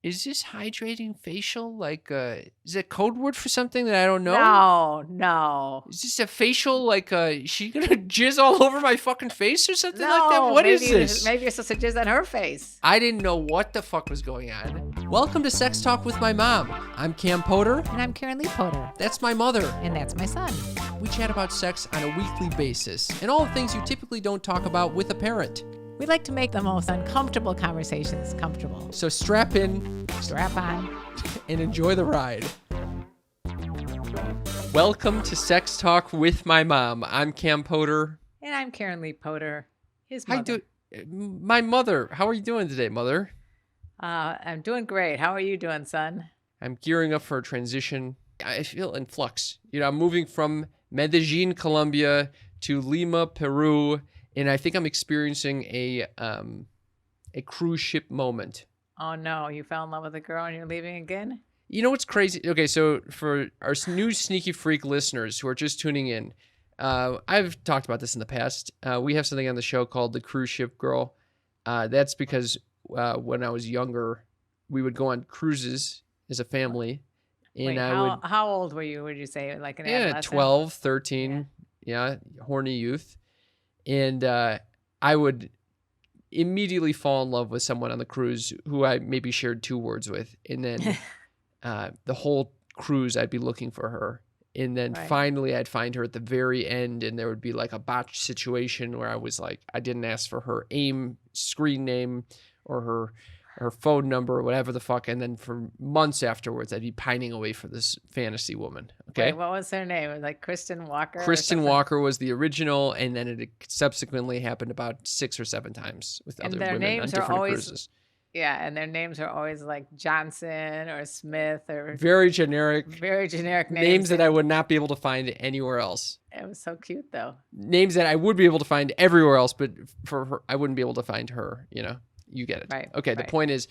Is this hydrating facial? Like, is it code word for something that I don't know? No. Is this a facial, like, is she gonna jizz all over my fucking face or something like that? What is this? Maybe you're supposed to jizz on her face. I didn't know what the fuck was going on. Welcome to Sex Talk with my mom. I'm Cam Poter. And I'm KarenLee Poter. That's my mother. And that's my son. We chat about sex on a weekly basis and all the things you typically don't talk about with a parent. We like to make the most uncomfortable conversations comfortable. So strap in, strap on, and enjoy the ride. Welcome to Sex Talk with my mom. I'm Cam Poter. And I'm KarenLee Poter, his mother. My mother. How are you doing today, mother? I'm doing great. How are you doing, son? I'm gearing up for a transition. I feel in flux. I'm moving from Medellin, Colombia to Lima, Peru. And I think I'm experiencing a cruise ship moment. Oh, no. You fell in love with a girl and you're leaving again? You know what's crazy? Okay, so for our new Sneaky Freak listeners who are just tuning in, I've talked about this in the past. We have something on the show called The Cruise Ship Girl. That's because when I was younger, we would go on cruises as a family. And Wait, how old were you, would you say? Like an adolescent? 12, 13. Yeah, horny youth. And I would immediately fall in love with someone on the cruise who I maybe shared 2 words with. And then the whole cruise, I'd be looking for her. And then finally, I'd find her at the very end. And there would be like a botched situation where I was like, I didn't ask for her screen name or her phone number or whatever the fuck. And then for months afterwards, I'd be pining away for this fantasy woman. Okay. Wait, what was her name? It was like Kristen Walker? Kristen Walker was the original. And then it subsequently happened about 6 or 7 times with other women on different cruises. Yeah. And their names are always like Johnson or Smith or very generic names. Names that I would not be able to find anywhere else. It was so cute though. Names that I would be able to find everywhere else, but for her, I wouldn't be able to find her, You get it. Right. Okay, the point is,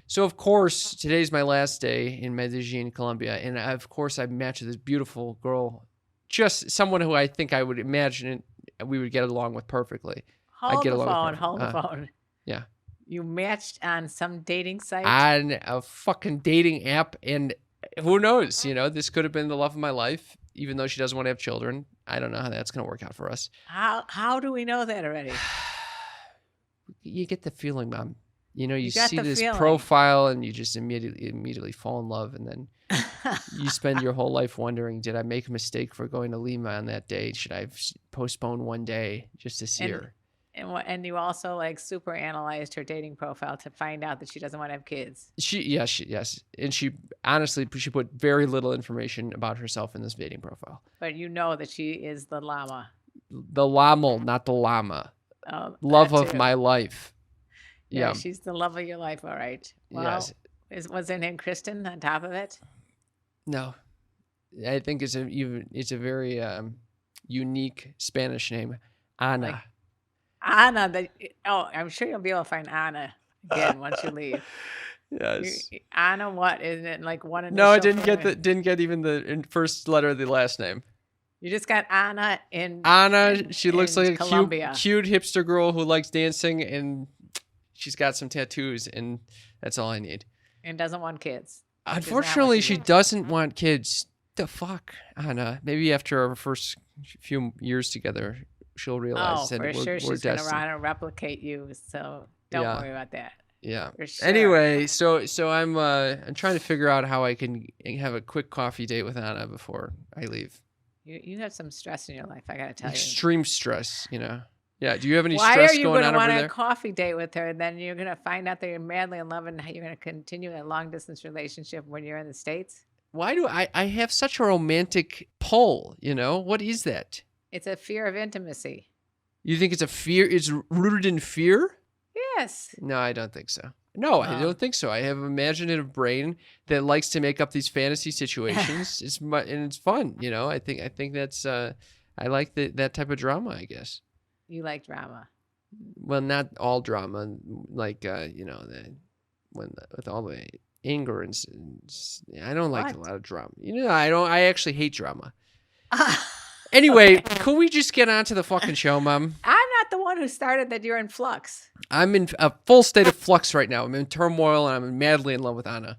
so of course, today's my last day in Medellin, Colombia, and of course I matched with this beautiful girl, just someone who I think I would imagine we would get along with perfectly. Hold the phone. Yeah. You matched on some dating site? On a fucking dating app, and who knows, this could have been the love of my life, even though she doesn't want to have children. I don't know how that's going to work out for us. How do we know that already? You get the feeling, Mom. You see this feeling. profile and you just immediately fall in love, and then you spend your whole life wondering, did I make a mistake for going to Lima on that day? Should I postpone one day just to see her? And you also super analyzed her dating profile to find out that she doesn't want to have kids. Yes. And she put very little information about herself in this dating profile. But you know that she is the llama. The llama, not the llama. Oh, love of my life. Yeah, she's the love of your life. All right. Well, yes. Was her name Kristen on top of it? No, I think it's a very unique Spanish name, Ana. Ana. I'm sure you'll be able to find Ana again once you leave. Yes. Ana, what isn't it like one? No, I didn't get even the first letter of the last name. You just got Ana she looks like a cute hipster girl who likes dancing, and she's got some tattoos, and that's all I need. And doesn't want kids. Unfortunately, she doesn't want kids. The fuck, Ana. Maybe after our first few years together, she'll realize that we're sure she's going to run and replicate you, so don't worry about that. Yeah. Sure. Anyway, so I'm trying to figure out how I can have a quick coffee date with Ana before I leave. You have some stress in your life, I got to tell you. Extreme stress, Yeah, do you have any stress going on over there? Why are you going to want a coffee date with her, and then you're going to find out that you're madly in love and you're going to continue a long-distance relationship when you're in the States? Why do I have such a romantic pull, What is that? It's a fear of intimacy. You think it's a fear? It's rooted in fear? Yes. No, I don't think so. No, I don't think so. I have an imaginative brain that likes to make up these fantasy situations. And it's fun, I think that's I like that type of drama, I guess. You like drama? Well, not all drama, like with all the anger and I don't like a lot of drama. I actually hate drama. Anyway, could we just get on to the fucking show, Mom? I'm not the one one who started that you're in flux. I'm in a full state of flux right now. I'm in turmoil, and I'm madly in love with Anna.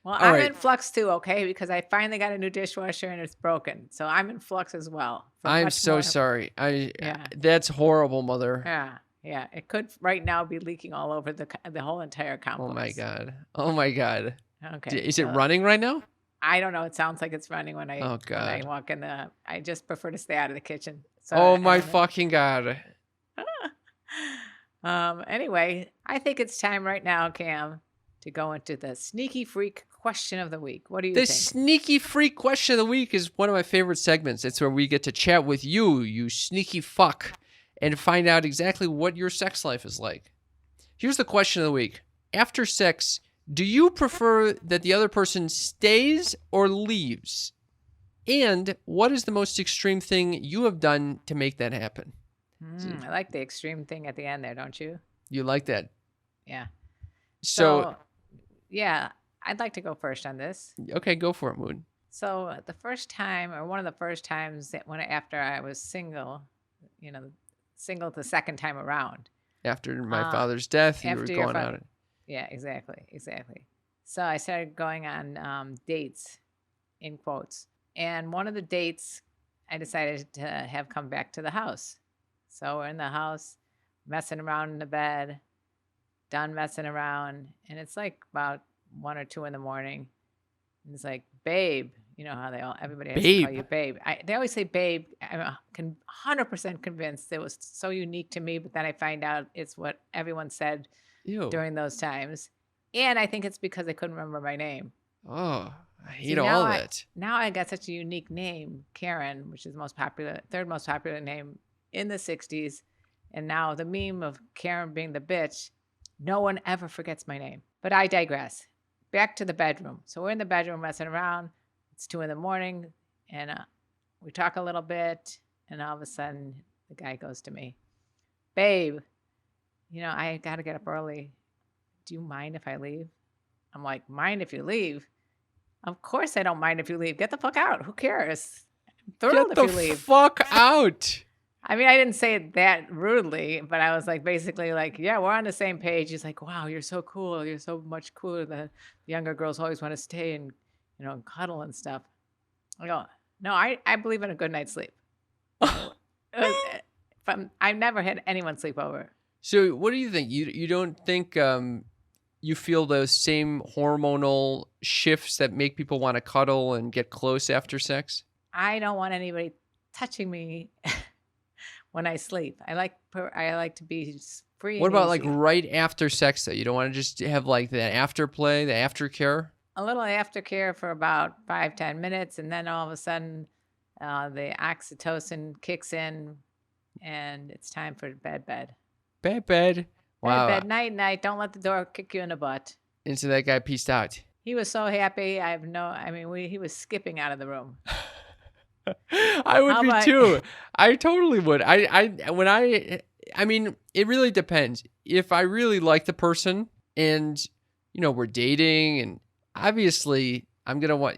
Well, All I'm right. in flux too, okay? Because I finally got a new dishwasher and it's broken. So I'm in flux as well. I'm so sorry. Yeah. That's horrible, mother. Yeah. It could right now be leaking all over the whole entire complex. Oh my god. Okay. Is it running right now? I don't know. It sounds like it's running when I Oh god. when I walk in the. I just prefer to stay out of the kitchen. So Oh my fucking god. Anyway, I think it's time right now, Cam, to go into the sneaky freak question of the week. What do you think? The sneaky freak question of the week is one of my favorite segments. It's where we get to chat with you sneaky fuck, and find out exactly what your sex life is like. Here's the question of the week. After sex, do you prefer that the other person stays or leaves? And what is the most extreme thing you have done to make that happen? I like the extreme thing at the end there, don't you? You like that? Yeah. So yeah, I'd like to go first on this. Okay, go for it, Moon. So the first time, or one of the first times that after I was single, single the second time around. After my father's death, you were going on it. Yeah, exactly. So I started going on dates, in quotes. And one of the dates, I decided to have come back to the house. So we're in the house, messing around in the bed, done messing around. And it's like about 1 or 2 in the morning. And it's like, babe. You know how everybody has to call you babe. They always say babe. I'm 100% convinced it was so unique to me, but then I find out it's what everyone said during those times. And I think it's because I couldn't remember my name. Oh, I hate all that. Now I got such a unique name, Karen, which is third most popular name in the 60s. And now the meme of Karen being the bitch, no one ever forgets my name. But I digress. Back to the bedroom. So we're in the bedroom messing around. It's 2 in the morning, and we talk a little bit, and all of a sudden, the guy goes to me, babe, I got to get up early. Do you mind if I leave? I'm like, mind if you leave? Of course I don't mind if you leave. Get the fuck out. Who cares? I'm thrilled if you leave. Get the fuck out. I mean, I didn't say it that rudely, but I was like, basically like, yeah, we're on the same page. He's like, wow, you're so cool. You're so much cooler. The younger girls always want to stay and cuddle and stuff. I go, no, I believe in a good night's sleep. I've never had anyone sleep over. So what do you think? You don't think you feel those same hormonal shifts that make people want to cuddle and get close after sex? I don't want anybody touching me when I sleep. I like to be free. What about like right after sex though? You don't want to just have like the afterplay, the aftercare? A little aftercare for about 5-10 minutes, and then all of a sudden the oxytocin kicks in and it's time for bed. Wow. Bed, night. Don't let the door kick you in the butt. And so that guy pieced out. He was so happy. He was skipping out of the room. I would be too. I totally would. I mean, it really depends. If I really like the person and, we're dating, and obviously I'm going to want,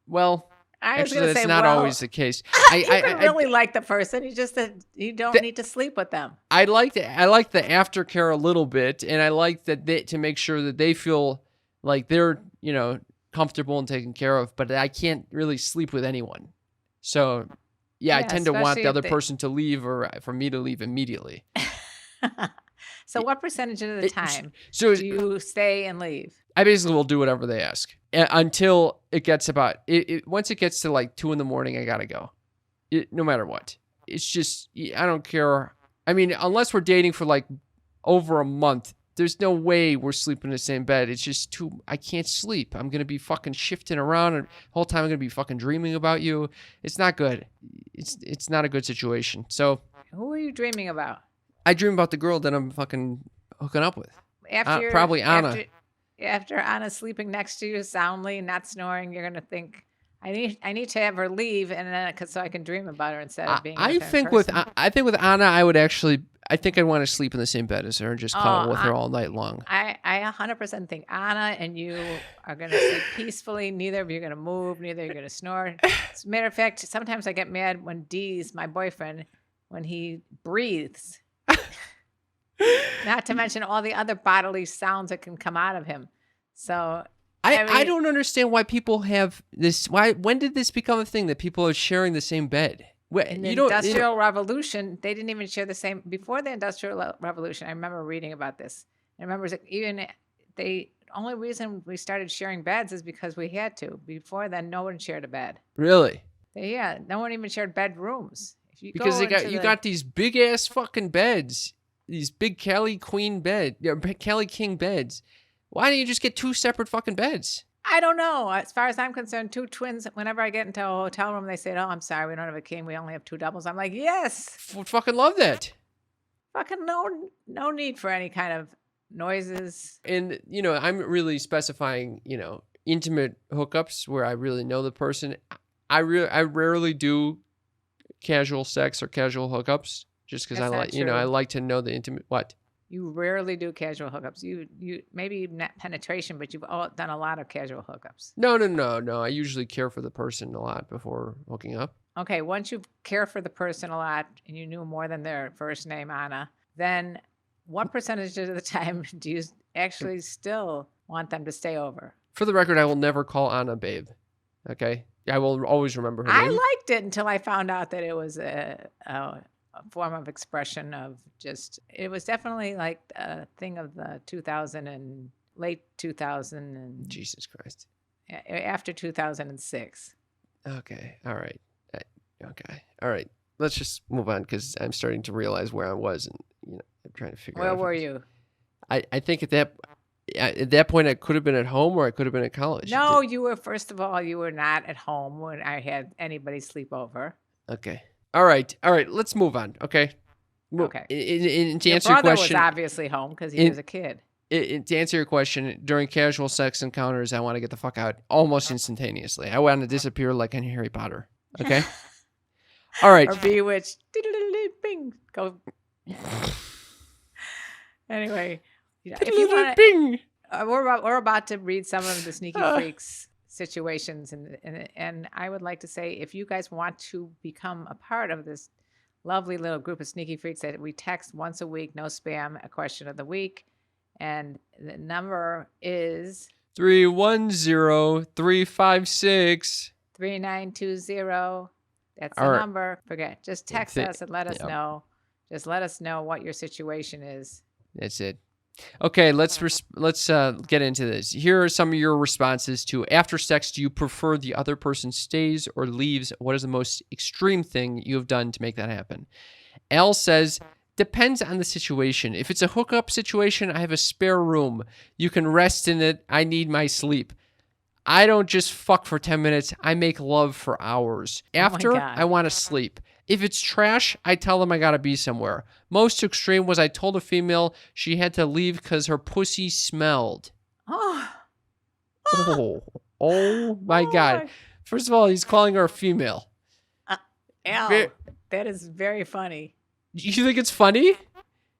well, actually that's not always the case. You can really like the person. You just you don't need to sleep with them. I like the aftercare a little bit, and I like that to make sure that they feel like they're, comfortable and taken care of, but I can't really sleep with anyone. So, I tend to want the other person to leave or for me to leave immediately. So what percentage of the time do you stay and leave? I basically will do whatever they ask until it gets once it gets to like 2 in the morning, I got to go. No matter what. It's just, I don't care. I mean, unless we're dating for like over a month, there's no way we're sleeping in the same bed. It's just I can't sleep. I'm going to be fucking shifting around, and the whole time I'm going to be fucking dreaming about you. It's not good. It's not a good situation. So who are you dreaming about? I dream about the girl that I'm fucking hooking up with. Probably Anna. After Anna's sleeping next to you soundly, not snoring, you're going to think, I need to have her leave, and then so I can dream about her instead of being. I think with Anna, I think I'd want to sleep in the same bed as her and just cuddle with her all night long. I 100% think Anna and you are going to sleep peacefully. Neither of you are going to move. Neither of you are going to snore. As a matter of fact, sometimes I get mad when Dee's my boyfriend, when he breathes. Not to mention all the other bodily sounds that can come out of him. So I don't understand why people have this. When did this become a thing that people are sharing the same bed? in the Industrial Revolution, they didn't even share the same. Before the Industrial Revolution, I remember reading about this. I remember the only reason we started sharing beds is because we had to. Before then, no one shared a bed. Really? Yeah, no one even shared bedrooms. Because you got these big ass fucking beds, these big Cali King beds. Why don't you just get 2 separate fucking beds? I don't know. As far as I'm concerned, 2 twins, whenever I get into a hotel room, they say, "Oh, I'm sorry, we don't have a king. We only have 2 doubles." I'm like, yes. Fucking love that. Fucking no need for any kind of noises. And, I'm really specifying, intimate hookups where I really know the person. I rarely do casual sex or casual hookups just because I like, I like to know the intimate. What? You rarely do casual hookups. You maybe not penetration, but you've done a lot of casual hookups. No. I usually care for the person a lot before hooking up. Okay, once you care for the person a lot and you knew more than their first name, Anna, then what percentage of the time do you actually still want them to stay over? For the record, I will never call Anna babe. Okay? I will always remember her name. I liked it until I found out that it was a form of expression of it was definitely like a thing of the late 2000 and Jesus Christ. After 2006. Okay. All right. Okay. All right. Let's just move on because I'm starting to realize where I was and, I'm trying to figure out. Where were you? I think at that point I could have been at home or I could have been at college. No, first of all, you were not at home when I had anybody sleep over. Okay. All right. Let's move on. Okay. Okay. To answer your question, was obviously home because he was a kid. To answer your question, during casual sex encounters, I want to get the fuck out almost instantaneously. I want to disappear like in Harry Potter. Okay. All right. Or Bewitched. Bing. Go. Anyway, if you want, we're about to read some of the Sneaky Freaks situations, and I would like to say, if you guys want to become a part of this lovely little group of Sneaky Freaks that we text once a week, no spam, a question of the week, and the number is 310-356 3920. That's the number. Just text us and let us know. Just let us know what your situation is. That's it. Okay, let's get into this. Here are some of your responses to after sex. Do you prefer the other person stays or leaves? What is the most extreme thing you have done to make that happen? Al says, depends on the situation. If it's a hookup situation, I have a spare room. You can rest in it. I need my sleep. I don't just fuck for 10 minutes. I make love for hours. After, I want to sleep. If it's trash, I tell them I gotta be somewhere. Most extreme was I told a female she had to leave because her pussy smelled. Oh my God. First of all, he's calling her a female. Al, that is very funny. You think it's funny?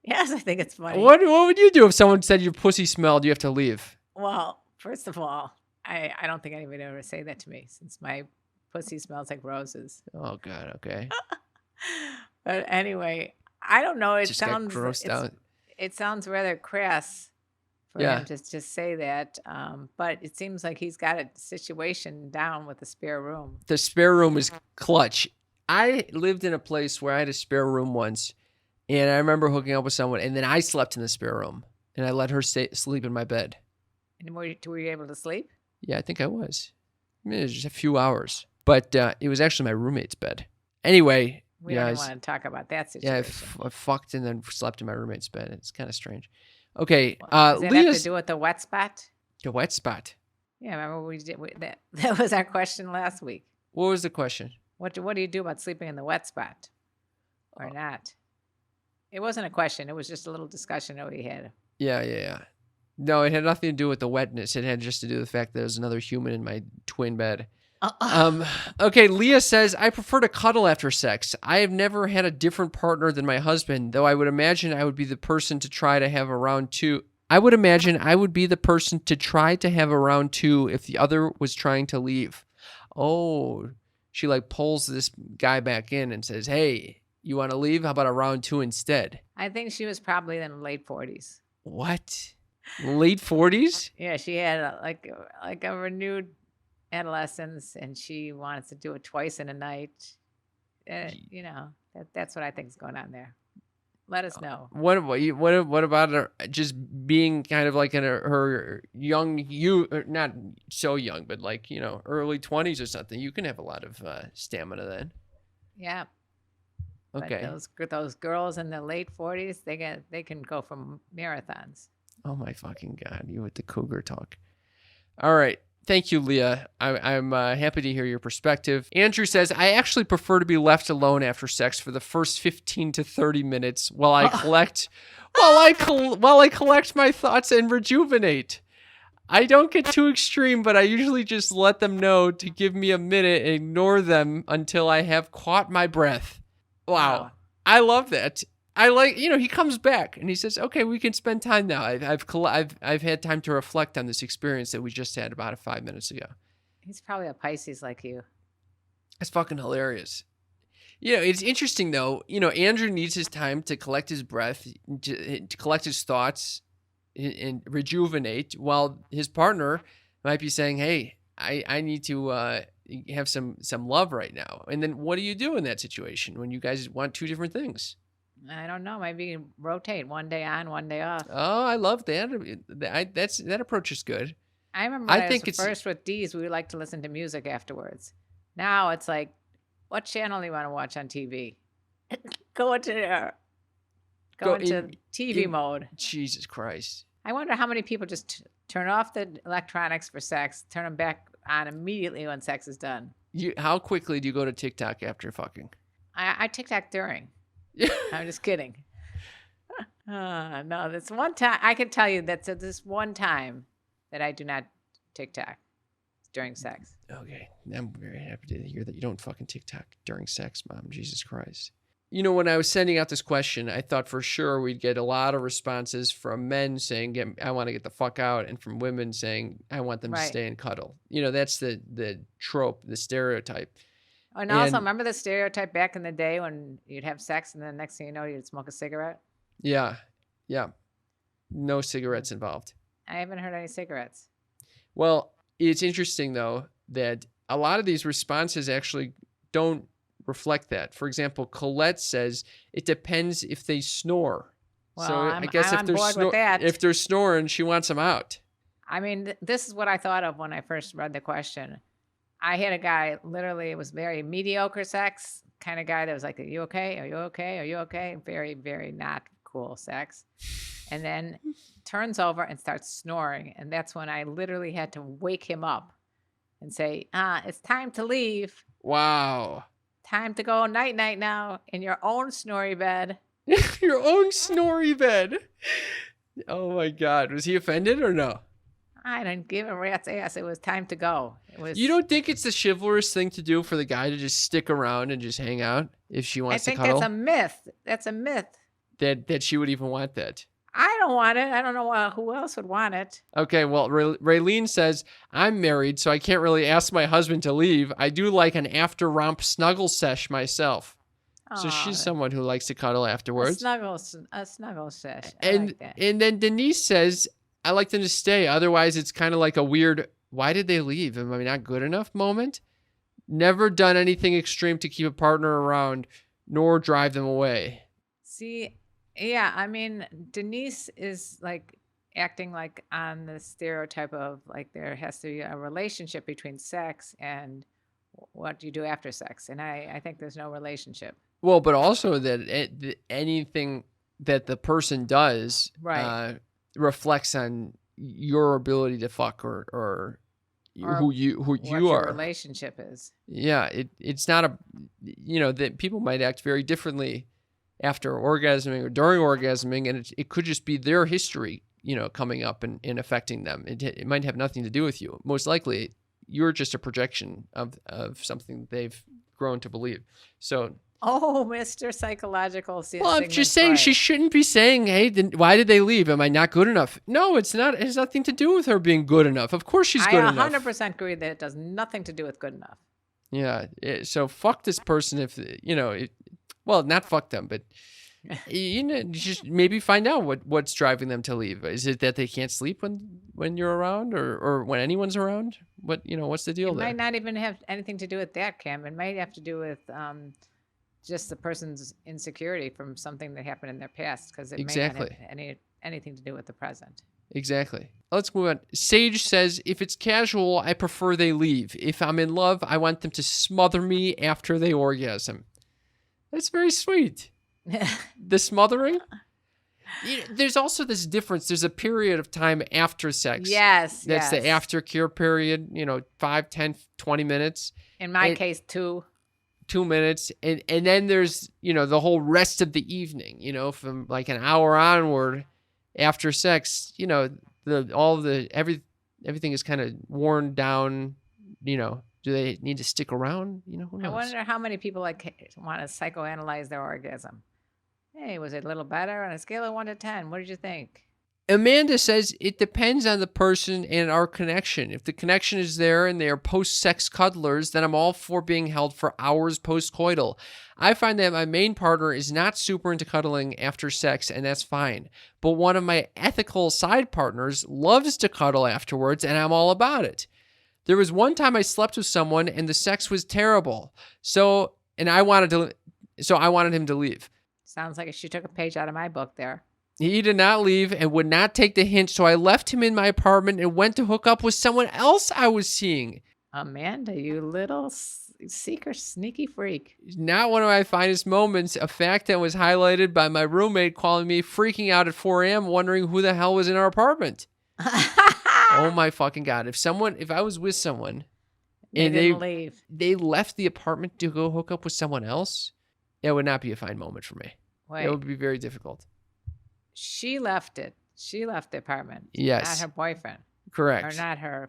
Yes, I think it's funny. What would you do if someone said your pussy smelled, you have to leave? Well, first of all, I don't think anybody would ever say that to me since my pussy smells like roses. Oh, God. Okay. But anyway, I don't know. It sounds grossed out. It sounds rather crass for him to just say that. But it seems like he's got a situation down with the spare room. The spare room is clutch. I lived in a place where I had a spare room once, and I remember hooking up with someone, and then I slept in the spare room, and I let her sleep in my bed. And were you able to sleep? Yeah, I think I was. I mean, it was just a few hours. But it was actually my roommate's bed. Anyway. We don't want to talk about that situation. Yeah, I fucked and then slept in my roommate's bed. It's kind of strange. Okay. Does that have to do with the wet spot? The wet spot? Yeah, remember that was our question last week. What was the question? What do you do about sleeping in the wet spot? Or not? It wasn't a question. It was just a little discussion that we had. Yeah. No, it had nothing to do with the wetness. It had just to do with the fact that there was another human in my twin bed. Okay, Leah says, I prefer to cuddle after sex. I have never had a different partner than my husband, though I would imagine I would be the person to try to have a round two. I would imagine I would be the person to try to have a round two if the other was trying to leave. Oh, she like pulls this guy back in and says, hey, You want to leave? How about a round 2 instead? I think she was probably in the late 40s. What? Late 40s? Yeah, she had a renewed adolescence, and she wanted to do it twice in a night. That's what I think is going on there. Let us know. What about her just being kind of like in her young, not so young, but like, early 20s or something? You can have a lot of stamina then. Yeah. Okay. But those girls in the late 40s, they can go for marathons. Oh my fucking God! You with the cougar talk. All right. Thank you, Leah. I'm happy to hear your perspective. Andrew says, I actually prefer to be left alone after sex for the first 15 to 30 minutes while I collect my thoughts and rejuvenate. I don't get too extreme, but I usually just let them know to give me a minute and ignore them until I have caught my breath. Wow. I love that. I like, he comes back and he says, okay, we can spend time now. I've had time to reflect on this experience that we just had about 5 minutes ago. He's probably a Pisces like you. That's fucking hilarious. It's interesting though. Andrew needs his time to collect his breath, to collect his thoughts and rejuvenate, while his partner might be saying, hey, I need to have some love right now. And then what do you do in that situation when you guys want two different things? I don't know. Maybe rotate one day on, one day off. Oh, I love that. That approach is good. I remember when I was first with D's, we would like to listen to music afterwards. Now it's like, what channel do you want to watch on TV? Go into TV mode. Jesus Christ. I wonder how many people just turn off the electronics for sex, turn them back on immediately when sex is done. How quickly do you go to TikTok after fucking? I TikTok during. I'm just kidding. No, that's one time. I can tell you that's this one time that I do not TikTok during sex. Okay. I'm very happy to hear that you don't fucking TikTok during sex, Mom. Jesus Christ. When I was sending out this question, I thought for sure we'd get a lot of responses from men saying, I want to get the fuck out, and from women saying, I want them to stay and cuddle. That's the trope, the stereotype. And also, remember the stereotype back in the day when you'd have sex and then next thing you know, you'd smoke a cigarette? Yeah. Yeah. No cigarettes involved. I haven't heard any cigarettes. Well, it's interesting, though, that a lot of these responses actually don't reflect that. For example, Colette says it depends if they snore. Well, so I guess I'm on board with that. If they're snoring, she wants them out. I mean, this is what I thought of when I first read the question. I had a guy, literally, it was very mediocre sex kind of guy that was like, are you okay? Are you okay? Are you okay? Very, very not cool sex. And then turns over and starts snoring. And that's when I literally had to wake him up and say, it's time to leave. Wow. Time to go night-night now in your own snory bed. Your own snory bed. Oh, my God. Was he offended or no? I didn't give a rat's ass. It was time to go. You don't think it's the chivalrous thing to do for the guy to just stick around and just hang out if she wants to cuddle? I think that's a myth. That's a myth. That she would even want that. I don't want it. I don't know who else would want it. Okay, well, Raylene says, I'm married, so I can't really ask my husband to leave. I do like an after-romp snuggle sesh myself. So she's someone who likes to cuddle afterwards. A snuggle sesh. And then Denise says, I like them to stay. Otherwise, it's kind of like a weird, why did they leave? Am I not good enough moment? Never done anything extreme to keep a partner around, nor drive them away. See, yeah, I mean, Denise is like acting like on the stereotype of like there has to be a relationship between sex and what you do after sex. And I think there's no relationship. Well, but also that anything that the person does reflects on your ability to fuck or who you what are. Your relationship is. Yeah, it's not that people might act very differently after orgasming or during orgasming, and it could just be their history, coming up and affecting them. It might have nothing to do with you. Most likely, you're just a projection of something that they've grown to believe. So. Oh, Mr. Psychological. Well, I'm just saying she shouldn't be saying, hey, then why did they leave? Am I not good enough? No, it's not. It has nothing to do with her being good enough. Of course she's good enough. I 100% agree that it does nothing to do with good enough. Yeah. So fuck this person if. Well, not fuck them, but just maybe find out what's driving them to leave. Is it that they can't sleep when you're around, or when anyone's around? What's the deal It there? might not even have anything to do with that, Cam. It might have to do with just the person's insecurity from something that happened in their past, because it may not have anything to do with the present. Exactly. Let's move on. Sage says, if it's casual, I prefer they leave. If I'm in love, I want them to smother me after they orgasm. That's very sweet. The smothering? There's also this difference. There's a period of time after sex. Yes. That's the aftercare period, 5, 10, 20 minutes. In my case, 2 minutes. And then there's, the whole rest of the evening, from like an hour onward after sex, everything is kind of worn down. Do they need to stick around? Who knows? I wonder how many people want to psychoanalyze their orgasm. Hey, was it a little better on a scale of 1 to 10? What did you think? Amanda says it depends on the person and our connection. If the connection is there and they are post-sex cuddlers, then I'm all for being held for hours post-coital. I find that my main partner is not super into cuddling after sex, and that's fine. But one of my ethical side partners loves to cuddle afterwards, and I'm all about it. There was one time I slept with someone, and the sex was terrible. So I wanted him to leave. Sounds like she took a page out of my book there. He did not leave and would not take the hint, so I left him in my apartment and went to hook up with someone else I was seeing. Amanda, you little seeker, sneaky freak. Not one of my finest moments, a fact that was highlighted by my roommate calling me freaking out at 4 a.m. wondering who the hell was in our apartment. Oh my fucking God. If I was with someone and they left the apartment to go hook up with someone else, it would not be a fine moment for me. Wait. It would be very difficult. She left it. She left the apartment. Yes. Not her boyfriend. Correct. Or not her,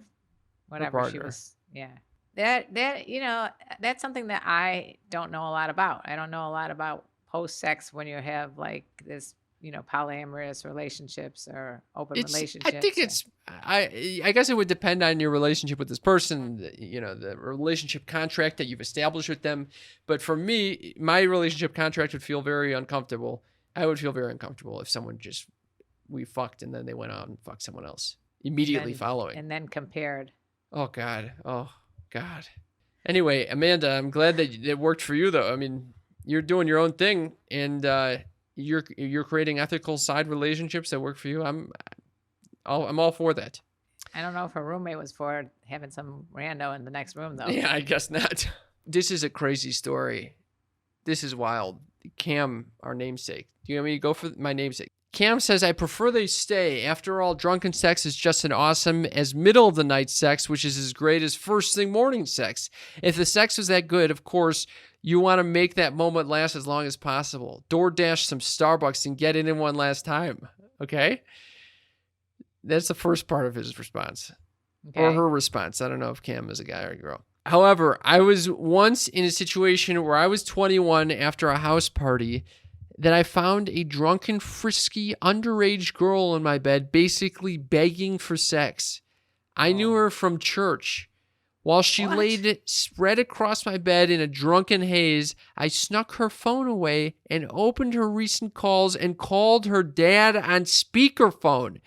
whatever she was. Yeah. That's something that I don't know a lot about. I don't know a lot about post-sex when you have like this, polyamorous relationships or open relationships. I think I guess it would depend on your relationship with this person, the relationship contract that you've established with them. But for me, my relationship contract would feel very uncomfortable. I would feel very uncomfortable if someone we fucked and then they went out and fucked someone else immediately following. And then compared. Oh, God. Anyway, Amanda, I'm glad that it worked for you, though. I mean, you're doing your own thing, and you're creating ethical side relationships that work for you. I'm all for that. I don't know if her roommate was for having some rando in the next room, though. Yeah, I guess not. This is a crazy story. This is wild. Cam, our namesake. Do you want me to go for my namesake? Cam says, I prefer they stay. After all, drunken sex is just as awesome as middle of the night sex, which is as great as first thing morning sex. If the sex was that good, of course, you want to make that moment last as long as possible. DoorDash some Starbucks and get in one last time. Okay? That's the first part of his response. Okay. Or her response. I don't know if Cam is a guy or a girl. However, I was once in a situation where I was 21 after a house party that I found a drunken, frisky, underage girl in my bed basically begging for sex. I knew her from church. While she laid spread across my bed in a drunken haze, I snuck her phone away and opened her recent calls and called her dad on speakerphone.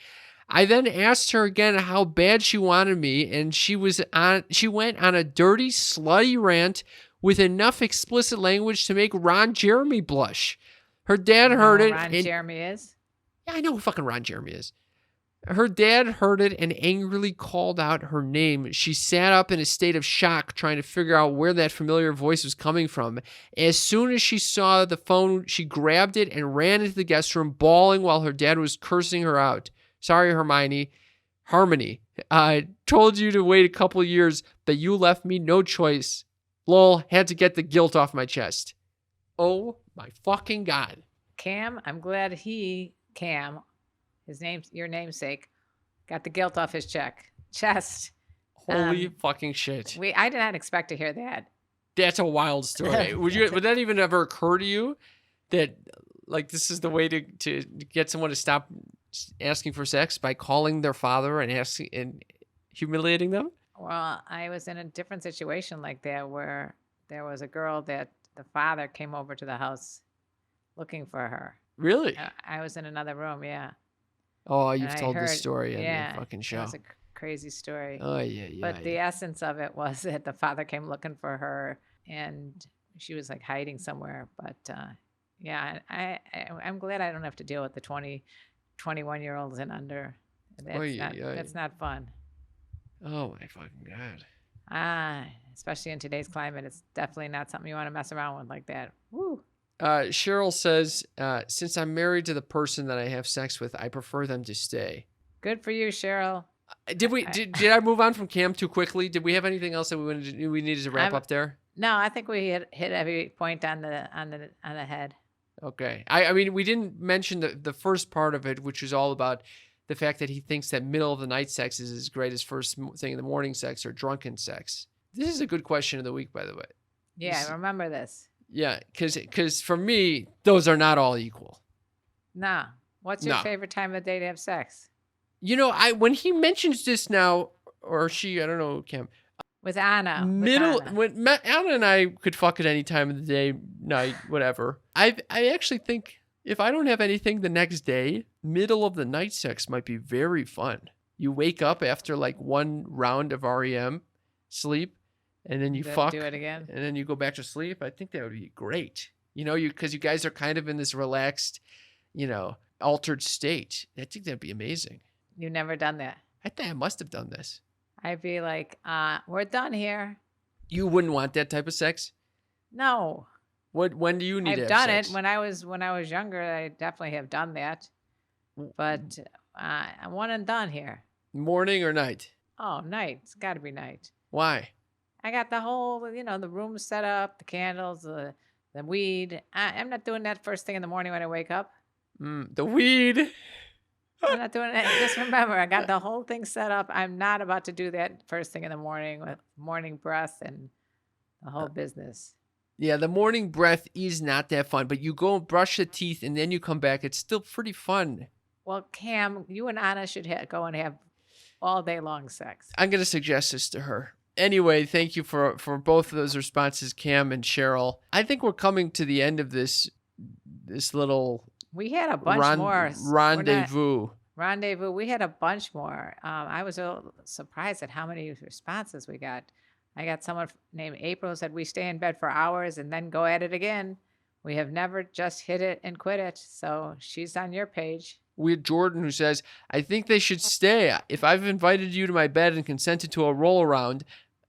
I then asked her again how bad she wanted me, and she went on a dirty, slutty rant with enough explicit language to make Ron Jeremy blush. Her dad heard it. Ron Jeremy is? Yeah, I know who fucking Ron Jeremy is. Her dad heard it and angrily called out her name. She sat up in a state of shock, trying to figure out where that familiar voice was coming from. As soon as she saw the phone, she grabbed it and ran into the guest room, bawling while her dad was cursing her out. Sorry, Harmony. I told you to wait a couple years, but you left me no choice. Lol, had to get the guilt off my chest. Oh my fucking God. Cam, I'm glad Cam, your namesake, got the guilt off his chest. Holy fucking shit. I did not expect to hear that. That's a wild story. Would that even ever occur to you that like this is the way to get someone to stop asking for sex, by calling their father and humiliating them? Well, I was in a different situation like that where there was a girl that the father came over to the house looking for her. Really? I was in another room, yeah. Oh, And you've I told this heard, story on yeah, the fucking it show. was a crazy story. Oh, yeah, yeah. But the essence of it was that the father came looking for her, and she was like hiding somewhere. But yeah, I'm glad I don't have to deal with the 21-year-olds and under. That's not fun. Oh my fucking God. Especially in today's climate, it's definitely not something you want to mess around with like that. Woo. Cheryl says, since I'm married to the person that I have sex with, I prefer them to stay. Good for you, Cheryl. Did I move on from Cam too quickly? Did we have anything else that we needed to wrap up there? No, I think we hit every point on the head. Okay. I mean, we didn't mention the first part of it, which is all about the fact that he thinks that middle of the night sex is as great as first thing in the morning sex or drunken sex. This is a good question of the week, by the way. Yeah, I remember this. Yeah, because for me, those are not all equal. No. What's your favorite time of the day to have sex? You know, when he mentions this now, or she, I don't know, Cam. With Anna. When Anna and I could fuck at any time of the day, night, whatever. I actually think if I don't have anything the next day, middle of the night sex might be very fun. You wake up after like one round of REM sleep, and then you fuck. Do it again. And then you go back to sleep. I think that would be great. You know, because you guys are kind of in this relaxed, altered state. I think that'd be amazing. You've never done that? I think I must have done this. I'd be like, we're done here. You wouldn't want that type of sex? No. When do you need to have done sex? it when I was younger. I definitely have done that. But I'm one and done here. Morning or night? Oh, night. It's got to be night. Why? I got the whole, the room set up, the candles, the weed. I'm not doing that first thing in the morning when I wake up. The weed. I'm not doing it. Just remember, I got the whole thing set up. I'm not about to do that first thing in the morning with morning breath and the whole business. Yeah, the morning breath is not that fun, but you go and brush the teeth and then you come back. It's still pretty fun. Well, Cam, you and Anna should go and have all day long sex. I'm going to suggest this to her. Anyway, thank you for both of those responses, Cam and Cheryl. I think we're coming to the end of this little... We had a bunch more. Rendezvous. We had a bunch more. I was a little surprised at how many responses we got. I got someone named April who said, we stay in bed for hours and then go at it again. We have never just hit it and quit it. So she's on your page. We had Jordan who says, I think they should stay. If I've invited you to my bed and consented to a roll around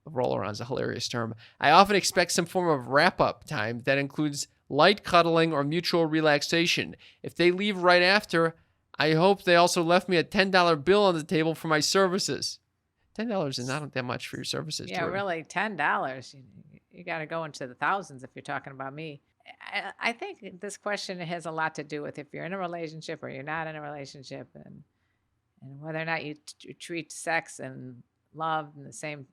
is a hilarious term. I often expect some form of wrap-up time that includes light cuddling or mutual relaxation. If they leave right after, I hope they also left me a $10 bill on the table for my services. $10 is not that much for your services, Yeah, Jordan. Really, $10. You got to go into the thousands if you're talking about me. I think this question has a lot to do with if you're in a relationship or you're not in a relationship, and whether or not you treat sex and love in the same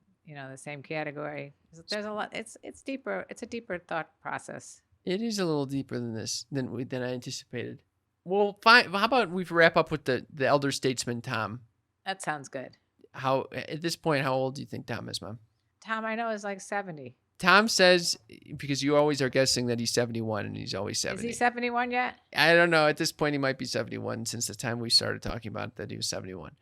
category. There's a lot. It's deeper. It's a deeper thought process. It is a little deeper than this than I anticipated. Well, fine. How about we wrap up with the elder statesman, Tom? That sounds good. At this point, how old do you think Tom is, Mom? Tom, I know, is like 70. Tom says, because you always are guessing that he's 71 and he's always 70. Is he 71 yet? I don't know. At this point, he might be 71 since the time we started talking about that he was 71.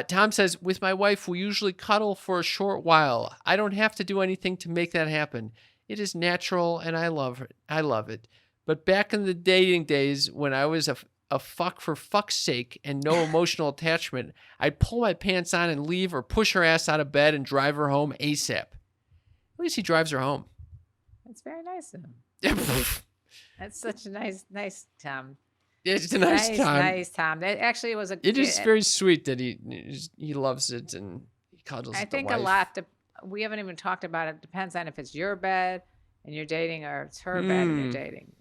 Tom says, with my wife, we usually cuddle for a short while. I don't have to do anything to make that happen. It is natural and I love it. But back in the dating days when I was a fuck for fuck's sake and no emotional attachment, I'd pull my pants on and leave or push her ass out of bed and drive her home ASAP. At least he drives her home. That's very nice of him. That's such a nice Tom. It's a nice Tom. Nice Tom. That actually was a. It is very sweet that he loves it and he cuddles. I think a lot. We haven't even talked about it. Depends on if it's your bed and you're dating or it's her bed and you're dating.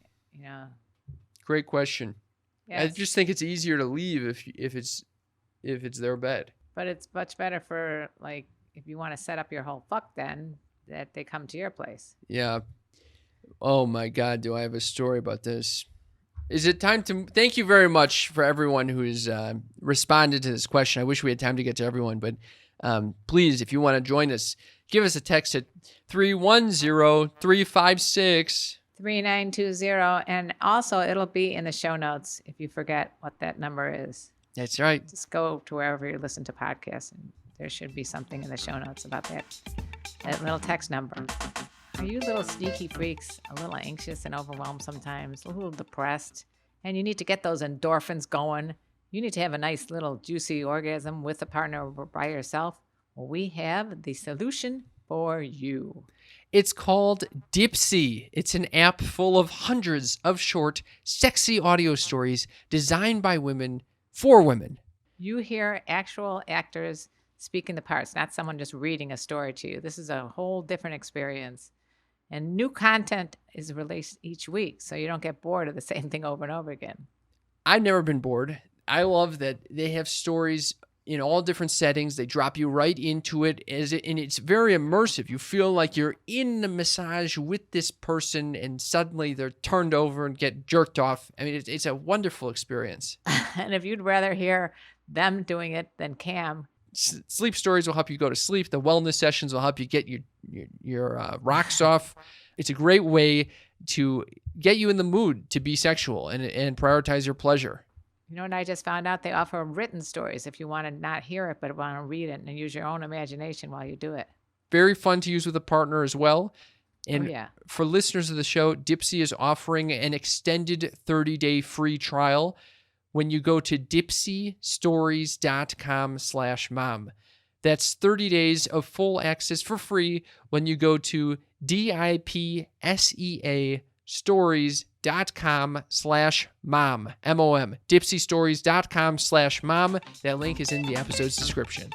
Great question. Yes. I just think it's easier to leave if it's their bed. But it's much better for like if you want to set up your whole fuck then that they come to your place. Yeah. Oh my God, do I have a story about this? Is it time to... Thank you very much for everyone who's responded to this question. I wish we had time to get to everyone, but Please, if you want to join us, give us a text at 310-356. 3920. And also, it'll be in the show notes if you forget what that number is. That's right. Just go to wherever you listen to podcasts, and there should be something in the show notes about that little text number. Are you little sneaky freaks, a little anxious and overwhelmed sometimes, a little depressed, and you need to get those endorphins going? You need to have a nice little juicy orgasm with a partner or by yourself? Well, we have the solution for you. It's called Dipsy. It's an app full of hundreds of short, sexy audio stories designed by women for women. You hear actual actors speaking the parts, not someone just reading a story to you. This is a whole different experience. And new content is released each week, so you don't get bored of the same thing over and over again. I've never been bored. I love that they have stories in all different settings. They drop you right into it, and it's very immersive. You feel like you're in the massage with this person, and suddenly they're turned over and get jerked off. I mean, it's a wonderful experience. And if you'd rather hear them doing it than Cam, sleep stories will help you go to sleep. The wellness sessions will help you get your rocks off. It's a great way to get you in the mood to be sexual and prioritize your pleasure. You know what I just found out? They offer written stories if you want to not hear it, but want to read it and use your own imagination while you do it. Very fun to use with a partner as well. And yeah. For listeners of the show, Dipsy is offering an extended 30-day free trial when you go to dipsystories.com/mom. That's 30 days of full access for free when you go to DIPSEA stories.com/mom, M-O-M, dipsystories.com/mom. That link is in the episode's description.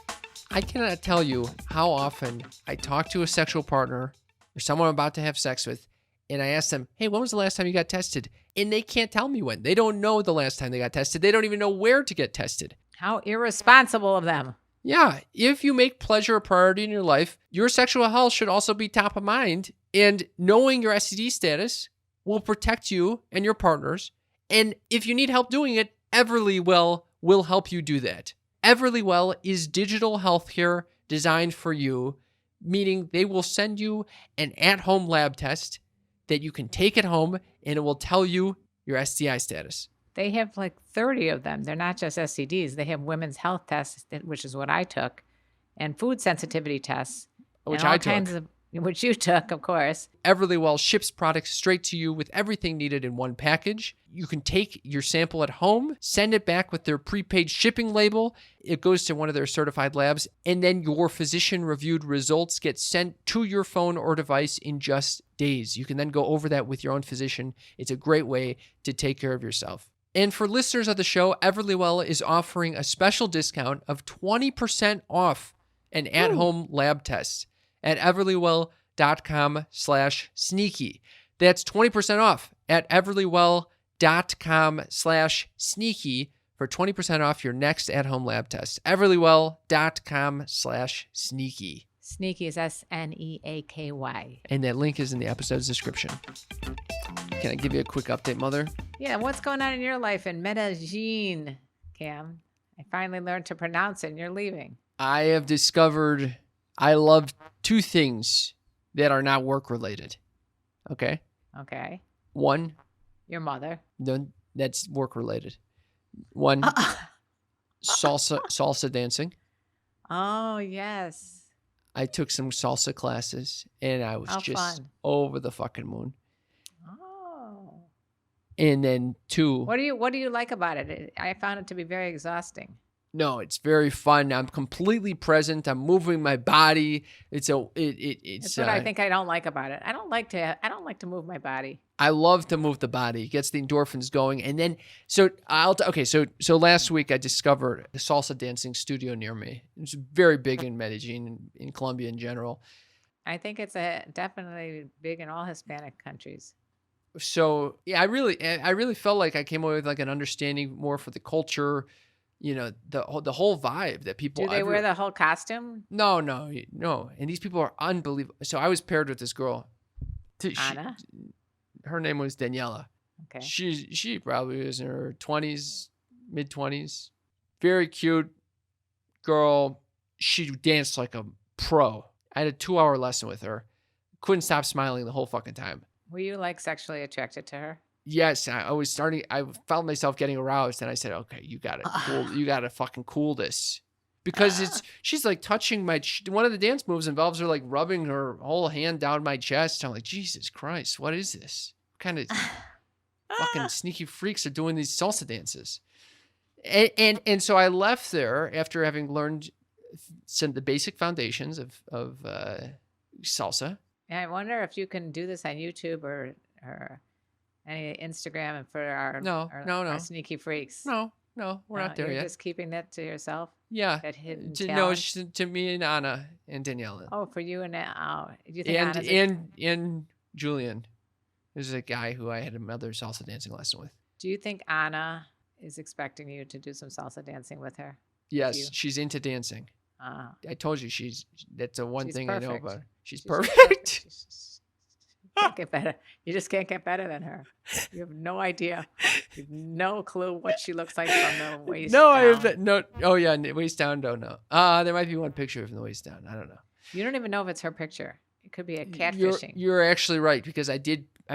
I cannot tell you how often I talk to a sexual partner or someone I'm about to have sex with, and I ask them, hey, when was the last time you got tested? And they can't tell me when. They don't know the last time they got tested. They don't even know where to get tested. How irresponsible of them. Yeah, if you make pleasure a priority in your life, your sexual health should also be top of mind, and knowing your STD status will protect you and your partners. And if you need help doing it, Everlywell will help you do that. Everlywell is digital healthcare designed for you, meaning they will send you an at-home lab test that you can take at home, and it will tell you your STI status. They have like 30 of them. They're not just STDs. They have women's health tests, which is what I took, and food sensitivity tests, which and all I took. kinds of, which you took, of course. Everlywell ships products straight to you with everything needed in one package. You can take your sample at home, send it back with their prepaid shipping label. It goes to one of their certified labs, and then your physician-reviewed results get sent to your phone or device in just days. You can then go over that with your own physician. It's a great way to take care of yourself. And for listeners of the show, Everlywell is offering a special discount of 20% off an at-home lab test at everlywell.com/sneaky. That's 20% off at everlywell.com/sneaky for 20% off your next at-home lab test. everlywell.com/sneaky. Sneaky is SNEAKY. And that link is in the episode's description. Can I give you a quick update, Mother? Yeah, what's going on in your life in Medellin, Cam? I finally learned to pronounce it, and you're leaving. I have discovered I love two things that are not work-related. Okay? Okay. One. Your mother. No, that's work-related. One, salsa dancing. Oh, yes. I took some salsa classes, and I was fun. Over the fucking moon. Oh. And then two. What do you like about it? I found it to be very exhausting. No, it's very fun. I'm completely present. I'm moving my body. It's what I think I don't like about it. I don't like to move my body. I love to move the body. It gets the endorphins going. And then so last week I discovered a salsa dancing studio near me. It's very big in Medellin, in Colombia in general. I think it's definitely big in all Hispanic countries. So yeah, I really felt like I came away with like an understanding more for the culture. You know, the whole vibe that people... Do they wear the whole costume? No. And these people are unbelievable. So I was paired with this girl. Anna? Her name was Daniela. Okay. She probably was in her 20s, mid-20s. Very cute girl. she danced like a pro. I had a 2-hour lesson with her. Couldn't stop smiling the whole fucking time. Were you like sexually attracted to her? Yes, I found myself getting aroused, and I said, okay, you gotta fucking cool this. Because she's like touching one of the dance moves involves her like rubbing her whole hand down my chest. I'm like, Jesus Christ, what is this? What kind of fucking sneaky freaks are doing these salsa dances? And so I left there after having learned the basic foundations of salsa. And I wonder if you can do this on YouTube or any Instagram and for our sneaky freaks. No, we're not there you're yet. Just keeping that to yourself. Yeah, that hidden talent. No, to me and Anna and Daniela. Oh, for you and do you think and Julian. There's a guy who I had another salsa dancing lesson with. Do you think Anna is expecting you to do some salsa dancing with her? Yes, she's into dancing. I told you that's the one thing perfect. I know about her. She's perfect. Can't get better. You just can't get better than her. You have no idea. You have no clue what she looks like from the waist down. I have that. No. Oh yeah, waist down. Don't know. There might be one picture from the waist down. I don't know. You don't even know if it's her picture. It could be a catfishing. You're actually right, because I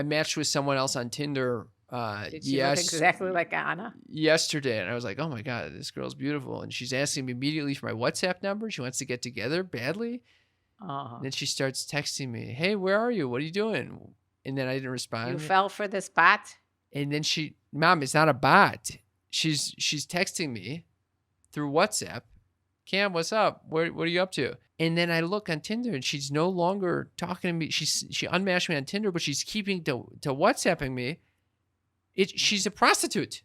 matched with someone else on Tinder. Did she look exactly like Anna? Yesterday, and I was like, oh my God, this girl's beautiful. And she's asking me immediately for my WhatsApp number. She wants to get together badly. And then she starts texting me, hey, where are you? What are you doing? And then I didn't respond. You fell for this bot? And then Mom, it's not a bot. She's texting me through WhatsApp. Cam, what's up? What are you up to? And then I look on Tinder, and she's no longer talking to me. She unmatched me on Tinder, but she's keeping to WhatsApping me. She's a prostitute.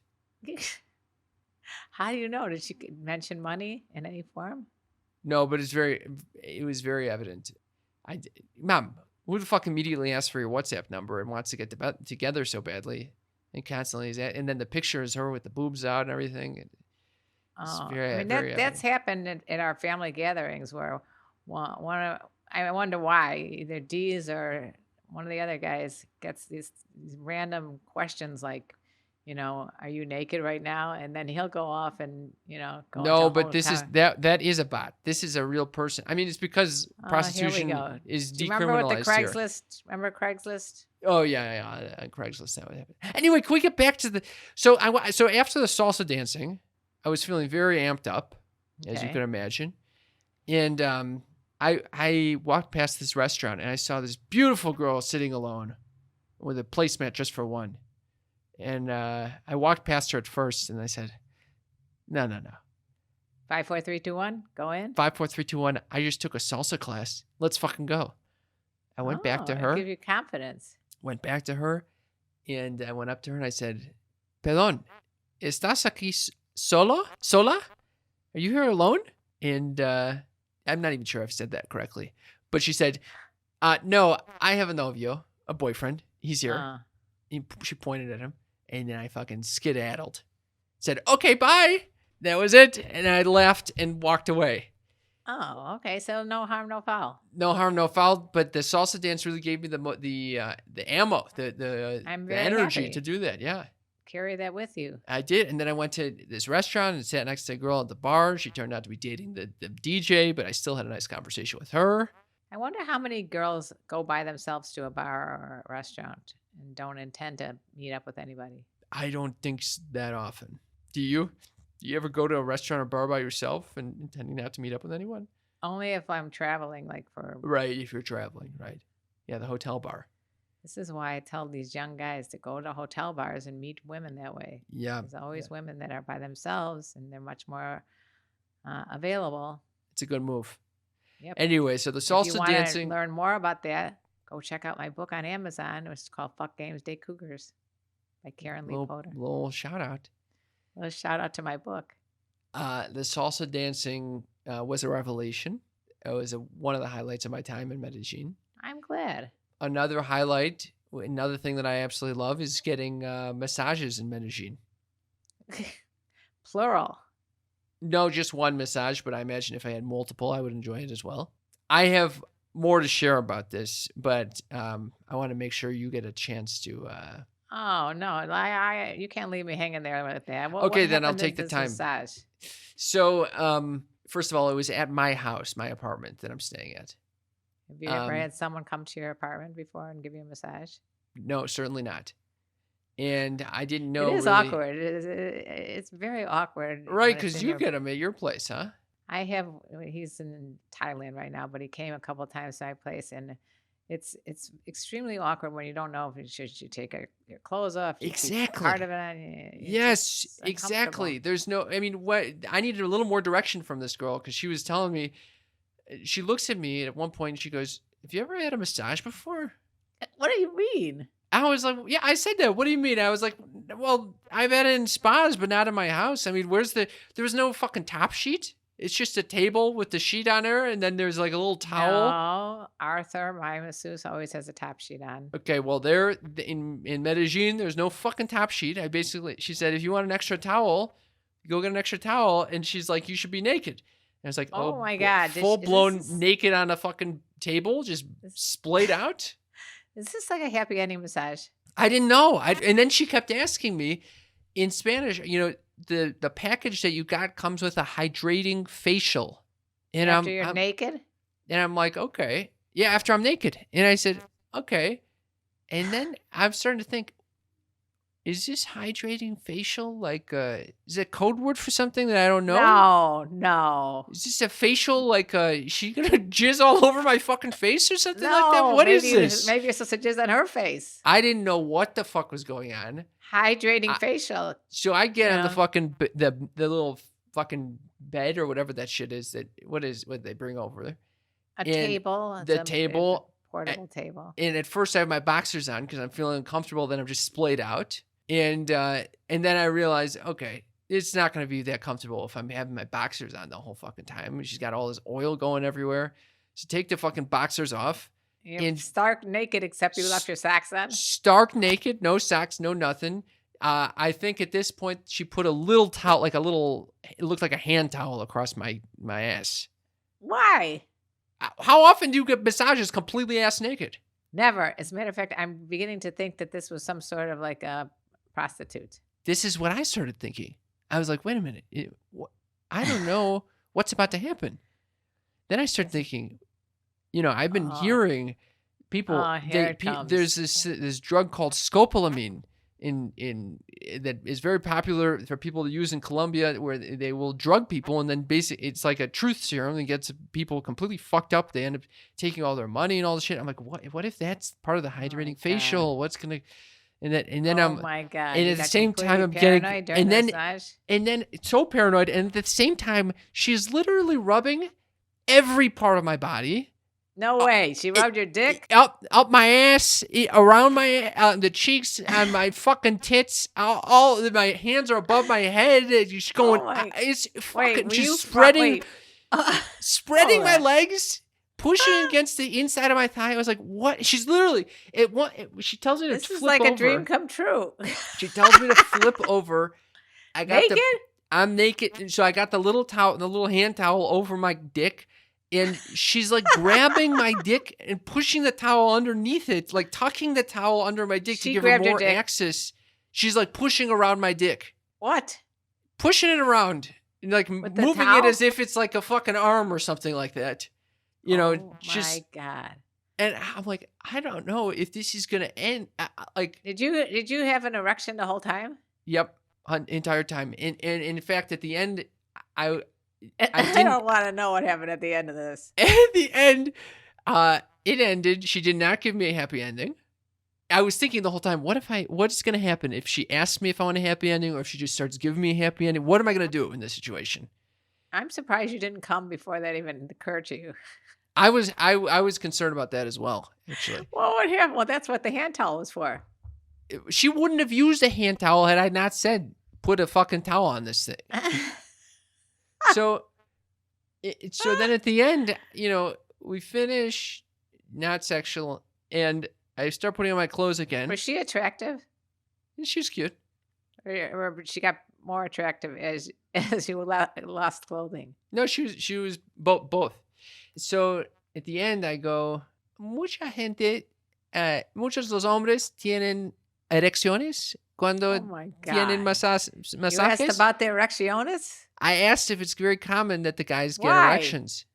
How do you know? Did she mention money in any form? No, but it was very evident. Mom, who the fuck immediately asks for your WhatsApp number and wants to get together so badly and constantly is that? And then the picture is her with the boobs out and everything. That's happened at our family gatherings where I wonder why either Dee's or one of the other guys gets these random questions like, are you naked right now? And then he'll go off and, go. No, but that is a bot. This is a real person. I mean, it's because prostitution is decriminalized. Remember with the Craigslist? Remember Craigslist? Oh yeah, Craigslist. That would happen. Anyway, can we get back to the? So after the salsa dancing, I was feeling very amped up, as you can imagine, and I walked past this restaurant and I saw this beautiful girl sitting alone with a placemat just for one. And I walked past her at first and I said, no. 5, 4, 3, 2, 1, go in. 5, 4, 3, 2, 1. I just took a salsa class. Let's fucking go. I went back to her. Give you confidence. Went back to her and I went up to her and I said, Perdón, ¿estás aquí sola? Are you here alone? And I'm not even sure if I said that correctly. But she said, no, I have a novio, a boyfriend. He's here. She pointed at him. And then I fucking skedaddled. Said, okay, bye. That was it. And I left and walked away. Oh, okay. So no harm, no foul. No harm, no foul. But the salsa dance really gave me the ammo, the energy to do that. Yeah. Carry that with you. I did. And then I went to this restaurant and sat next to a girl at the bar. She turned out to be dating the DJ, but I still had a nice conversation with her. I wonder how many girls go by themselves to a bar or a restaurant and don't intend to meet up with anybody. I don't think that often. Do you? Do you ever go to a restaurant or bar by yourself and intending not to meet up with anyone? Only if I'm traveling, Right, if you're traveling, right. Yeah, the hotel bar. This is why I tell these young guys to go to hotel bars and meet women that way. Yeah. There's always women that are by themselves and they're much more available. It's a good move. Yep. Anyway, so the salsa dancing. If you want to learn more about that, go check out my book on Amazon, which is called Fuck Games, Date Cougars by KarenLee Poter. Little shout out. A shout out to my book. The salsa dancing was a revelation. It was one of the highlights of my time in Medellin. I'm glad. Another highlight, another thing that I absolutely love is getting massages in Medellin. Plural. No, just one massage, but I imagine if I had multiple, I would enjoy it as well. I have more to share about this, but I want to make sure you get a chance to... Oh, no, you can't leave me hanging there with that. Okay, then I'll take the time. Massage? So First of all, it was at my house, my apartment that I'm staying at. Have you ever had someone come to your apartment before and give you a massage? No, certainly not. And I didn't It know is really. awkward. It's very awkward. Right, when it's because in you your. get them at your place, huh? I have. He's in Thailand right now, but he came a couple of times to my place, and it's extremely awkward when you don't know if should you take your clothes off. You keep Exactly. part of it on. It's Yes, just exactly. uncomfortable. There's no, I mean, what I needed a little more direction from this girl because she was telling me, she looks at me at one point and she goes, "Have you ever had a massage before?" What do you mean? I was like, "Yeah, I said that. What do you mean?" I was like, "Well, I've had it in spas, but not in my house. I mean, there was no fucking top sheet. It's just a table with the sheet on there, and then there's like a little towel." No, Arthur, my masseuse, always has a top sheet on. Okay, well, in Medellin, there's no fucking top sheet. She said, if you want an extra towel, go get an extra towel. And she's like, you should be naked. And I was like, Oh my God. full blown naked on a fucking table, just splayed out. Is this like a happy ending massage? I didn't know. And then she kept asking me in Spanish, the package that you got comes with a hydrating facial. And After you're naked? And I'm like, okay. Yeah, after I'm naked. And I said, okay. And then I'm starting to think, is this hydrating facial like is it code word for something that I don't know? No. Is this a facial like is she gonna jizz all over my fucking face or something like that? What is this? Maybe you're supposed to jizz on her face. I didn't know what the fuck was going on. Hydrating facial. So I get on the fucking the little fucking bed or whatever that shit is. What they bring over there? Table. The table. Portable table. And at first I have my boxers on because I'm feeling uncomfortable. Then I'm just splayed out. And then I realized, okay, it's not going to be that comfortable if I'm having my boxers on the whole fucking time. She's got all this oil going everywhere. So take the fucking boxers off. You're stark naked except you left your socks on? Stark naked, no socks, no nothing. I think at this point she put a little towel, it looked like a hand towel across my ass. Why? How often do you get massages completely ass naked? Never. As a matter of fact, I'm beginning to think that this was some sort of like a prostitute. This is what I started thinking. I was like, wait a minute. I don't know what's about to happen. Then I started thinking, I've been hearing people, there's this drug called scopolamine that is very popular for people to use in Colombia, where they will drug people, and then basically it's like a truth serum that gets people completely fucked up. They end up taking all their money and all the shit. I'm like, what if that's part of the hydrating facial? What's gonna and then oh my God. And at the same time I'm getting and then it's so paranoid, and at the same time she's literally rubbing every part of my body. No way. She rubbed your dick? Up my ass, around my the cheeks, on my fucking tits. All my hands are above my head. She's going. It's fucking. She's spreading my legs, pushing against the inside of my thigh. I was like, "What?" She's literally. She tells me to flip over. This is like a dream come true. She tells me to flip over. Naked? I'm naked, so I got the little towel, the little hand towel over my dick. And she's like grabbing my dick and pushing the towel underneath it, like tucking the towel under my dick to give her more access. She's like pushing around my dick. What? Pushing it around, like moving it as if it's like a fucking arm or something like that. Oh my God. And I'm like, I don't know if this is gonna end. Did you have an erection the whole time? Yep, entire time. And in fact, at the end, I don't want to know what happened at the end of this. At the end, it ended. She did not give me a happy ending. I was thinking the whole time, what's going to happen if she asks me if I want a happy ending, or if she just starts giving me a happy ending? What am I going to do in this situation? I'm surprised you didn't come before that even occurred to you. I was concerned about that as well, actually. Well, what happened? Well, that's what the hand towel was for. She wouldn't have used a hand towel had I not said, put a fucking towel on this thing. So then at the end, we finish, not sexual, and I start putting on my clothes again. Was she attractive? She's cute. Or she got more attractive as you lost clothing? No, she was both. So at the end, I go, muchos los hombres tienen erecciones cuando Oh my tienen God. You asked masajes? about the erecciones? I asked if it's very common that the guys get Why? erections.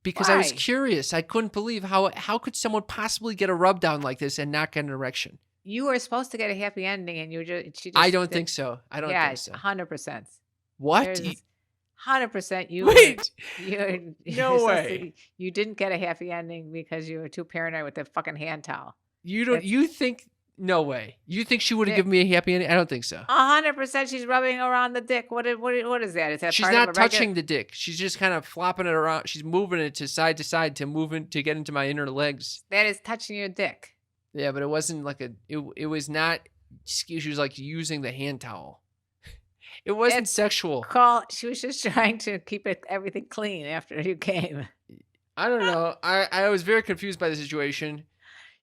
Because I was Why? curious. I couldn't believe how could someone possibly get a rub down like this and not get an erection? You were supposed to get a happy ending, and she I just don't did. think so. I don't Yeah, think so. 100%. What? There's 100% Wait. you're No supposed to- way. you didn't get a happy ending because you were too paranoid with the fucking hand towel. You don't. That's You think? No way. You think she would have that given me a happy ending? I don't think so. 100% she's rubbing around the dick. What is that? Is that She's part of a not regular? touching the dick. She's just kind of flopping it around. She's moving it to side to get into my inner legs. That is touching your dick. Yeah, but it wasn't like it was not. She was like using the hand towel. It wasn't It's sexual. She was just trying to keep everything clean after you came. I don't know. I was very confused by the situation.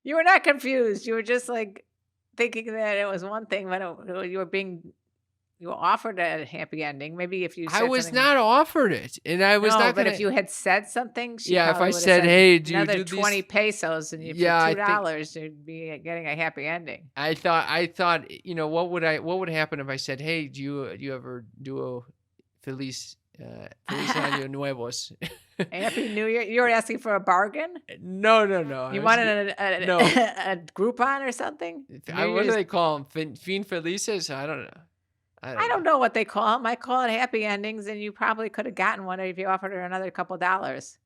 You were not confused. You were just like thinking that it was one thing, but you were offered a happy ending. Maybe if you I said was something. not offered it, and I was No, not but gonna. if you had said something, she Yeah, if probably I would have said, "Hey, do you another do 20 these?" pesos, and Yeah, for I think $2, you'd be getting a happy ending. I thought, what would happen if I said, "Hey, do you ever do a feliz año nuevos?" Happy New Year. You were asking for a bargain? No. You wanted No. a Groupon or something? What do they call them? Fin felices? I don't know. I don't know what they call them. I call it happy endings, and you probably could have gotten one if you offered her another couple dollars.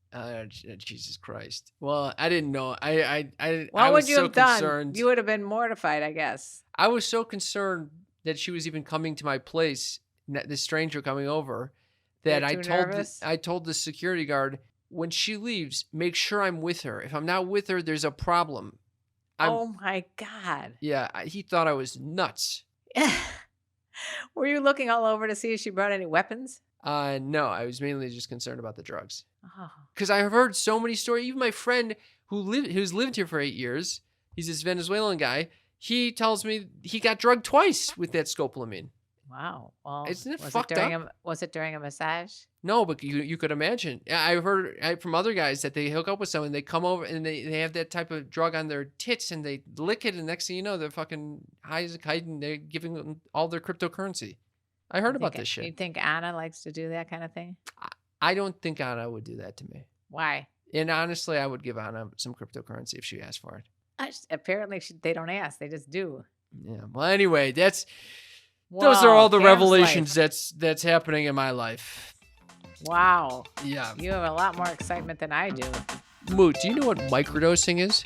Jesus Christ. Well, I didn't know. I What was would you so have done? concerned. You would have been mortified, I guess. I was so concerned that she was even coming to my place, this stranger coming over, that You're too nervous? I told the security guard, when she leaves, make sure I'm with her. If I'm not with her, there's a problem. Oh my God. Yeah, he thought I was nuts. Were you looking all over to see if she brought any weapons? No, I was mainly just concerned about the drugs. Oh. Because I've heard so many stories. Even my friend who's lived here for 8 years, he's this Venezuelan guy. He tells me he got drugged twice with that scopolamine. Wow. Well, Isn't it was fucked it during up? was it during a massage? No, but you could imagine. I've heard from other guys that they hook up with someone, they come over and they have that type of drug on their tits and they lick it, and next thing you know, they're fucking high as a kite and they're giving them all their cryptocurrency. I heard about this You shit. think Anna likes to do that kind of thing? I don't think Anna would do that to me. Why? And honestly, I would give Anna some cryptocurrency if she asked for it. Apparently, they don't ask; they just do. Yeah. Well, anyway, those are Wow, all the Cam's revelations life. that's happening in my life. Wow. Yeah. You have a lot more excitement than I do. Moot, do you know what microdosing is?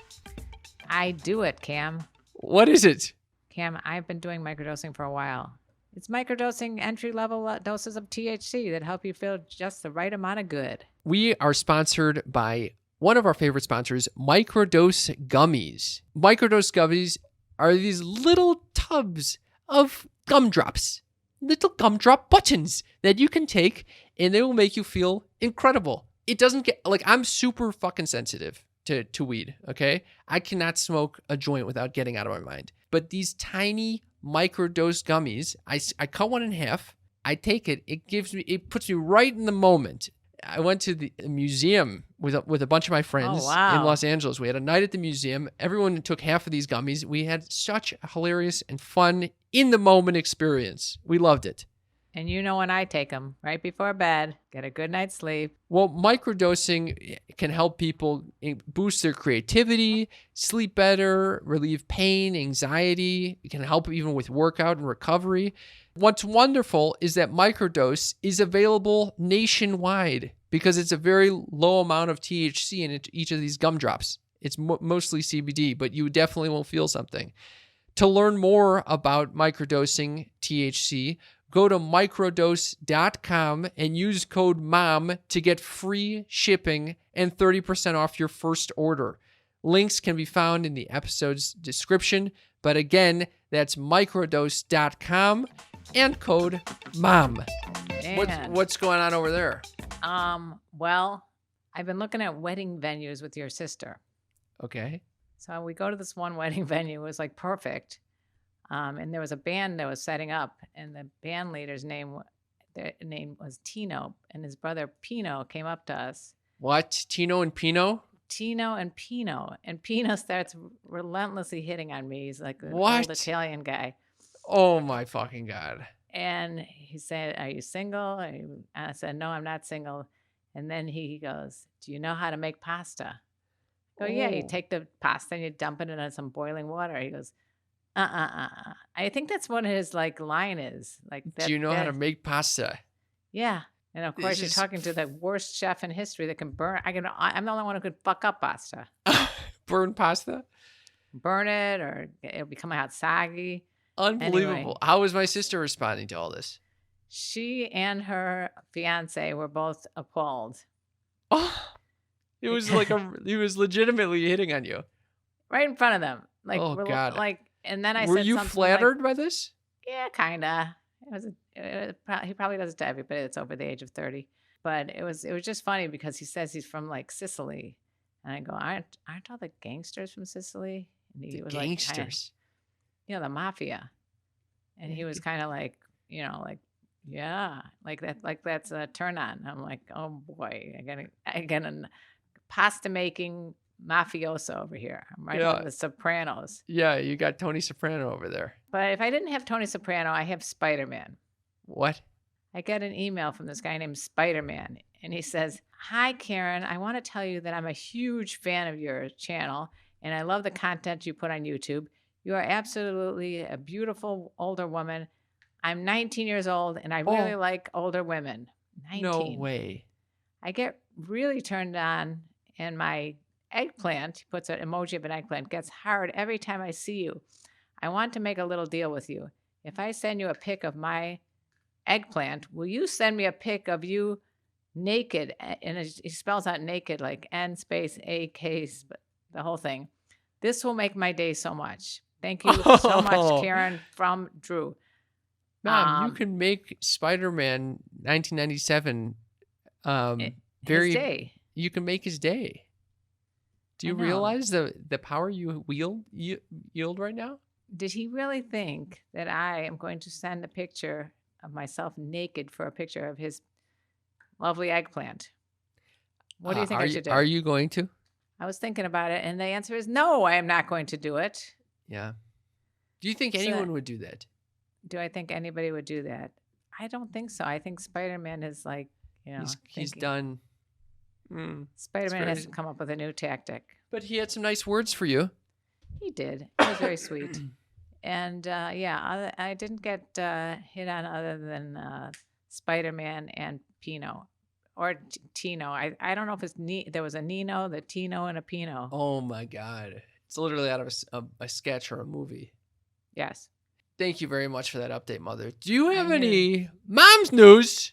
I do it, Cam. What is it? Cam, I've been doing microdosing for a while. It's microdosing entry-level doses of THC that help you feel just the right amount of good. We are sponsored by one of our favorite sponsors, Microdose Gummies. Microdose Gummies are these little tubs of gumdrops, little gumdrop buttons that you can take, and they will make you feel incredible. It doesn't get, like, I'm super fucking sensitive to weed, okay? I cannot smoke a joint without getting out of my mind. But these tiny microdose gummies, I cut one in half, I take it, it puts me right in the moment. I went to the museum with a bunch of my friends in Los Angeles. We had a night at the museum. Everyone took half of these gummies. We had such a hilarious and fun in the moment experience. We loved it. And you know when I take them right before bed, get a good night's sleep. Well, microdosing can help people boost their creativity, sleep better, relieve pain, anxiety. It can help even with workout and recovery. What's wonderful is that microdose is available nationwide because it's a very low amount of THC in each of these gumdrops. It's mostly CBD, but you definitely will feel something. To learn more about microdosing THC, go to microdose.com and use code MOM to get free shipping and 30% off your first order. Links can be found in the episode's description, but again, that's microdose.com and code MOM. What's going on over there? Well, I've been looking at wedding venues with your sister. Okay. So we go to this one wedding venue. It was like perfect. And there was a band that was setting up, and the band leader's name was Tino, and his brother Pino came up to us. What? Tino and Pino? Tino and Pino. And Pino starts relentlessly hitting on me. He's like an What? old Italian guy. Oh my fucking God. And he said, "Are you single?" And I said, "No, I'm not single." And then he goes, "Do you know how to make pasta?" I go, "Yeah, you Oh. take the pasta and you dump it in some boiling water." He goes, I think that's what his like line is. Like that. Do you know how to make pasta? Yeah. And of course, This you're is talking to the worst chef in history that can burn. I'm the only one who could fuck up pasta, Burn pasta? burn it, or it'll become out soggy. Unbelievable. Anyway. How was my sister responding to all this? She and her fiance were both appalled. Oh, it was like he was legitimately hitting on you. Right in front of them. Like, Oh, God. Like, and then I Were said you something flattered by this? yeah, kind of. He probably does it to everybody that's over the age of 30. But it was just funny because he says he's from like Sicily. And I go, aren't all the gangsters from Sicily? And he was Gangsters. like, the mafia. And he was kind of like, like, yeah, like that's a turn on. I'm like, oh boy, I get a pasta making mafioso over here. I'm right on the Sopranos. Yeah, you got Tony Soprano over there. But if I didn't have Tony Soprano, I have Spider-Man. What? I get an email from this guy named Spider-Man, and he says, "Hi, Karen. I want to tell you that I'm a huge fan of your channel, and I love the content you put on YouTube. You are absolutely a beautiful older woman. I'm 19 years old, and I really like older women." 19. No way. I get really turned on, and my eggplant, he puts an emoji of an eggplant, gets hard every time I see you. I want to make a little deal with you. If I send you a pic of my eggplant, will you send me a pic of you naked? And he spells out naked like N space AK, the whole thing. This will make my day so much. Thank you so much, Karen, from Drew. Mom, you can make Spider-Man 1997 very his day. You can make his day. Do you realize the power you yield right now? Did he really think that I am going to send a picture of myself naked for a picture of his lovely eggplant? What do you think I should do? Are you going to? I was thinking about it, and the answer is no, I am not going to do it. Yeah. Do you think anyone would do that? Do I think anybody would do that? I don't think so. I think Spider-Man is like, he's done. Spider-Man hasn't come up with a new tactic. But he had some nice words for you. He did. It was very sweet. And I didn't get hit on other than Spider-Man and Pino. Or Tino. I don't know if there was a Nino, the Tino, and a Pino. Oh my God. It's literally out of a sketch or a movie. Yes. Thank you very much for that update, Mother. Do you have any mom's news?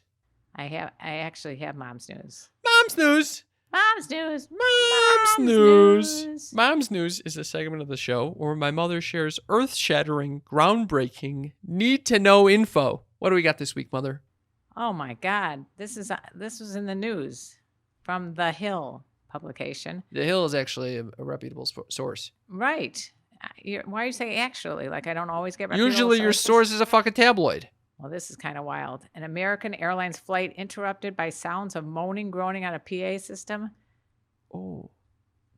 I actually have mom's news. Mom's news. Mom's news. Mom's news. Mom's news is a segment of the show where my mother shares earth-shattering, groundbreaking, need-to-know info. What do we got this week, Mother? Oh my God. This was in the news from The Hill publication. The Hill is actually a reputable source. Right. Why do you say actually? Like I don't always get usually your source is a fucking tabloid. Well, this is kind of wild. An American Airlines flight interrupted by sounds of moaning, groaning on a PA system. Oh.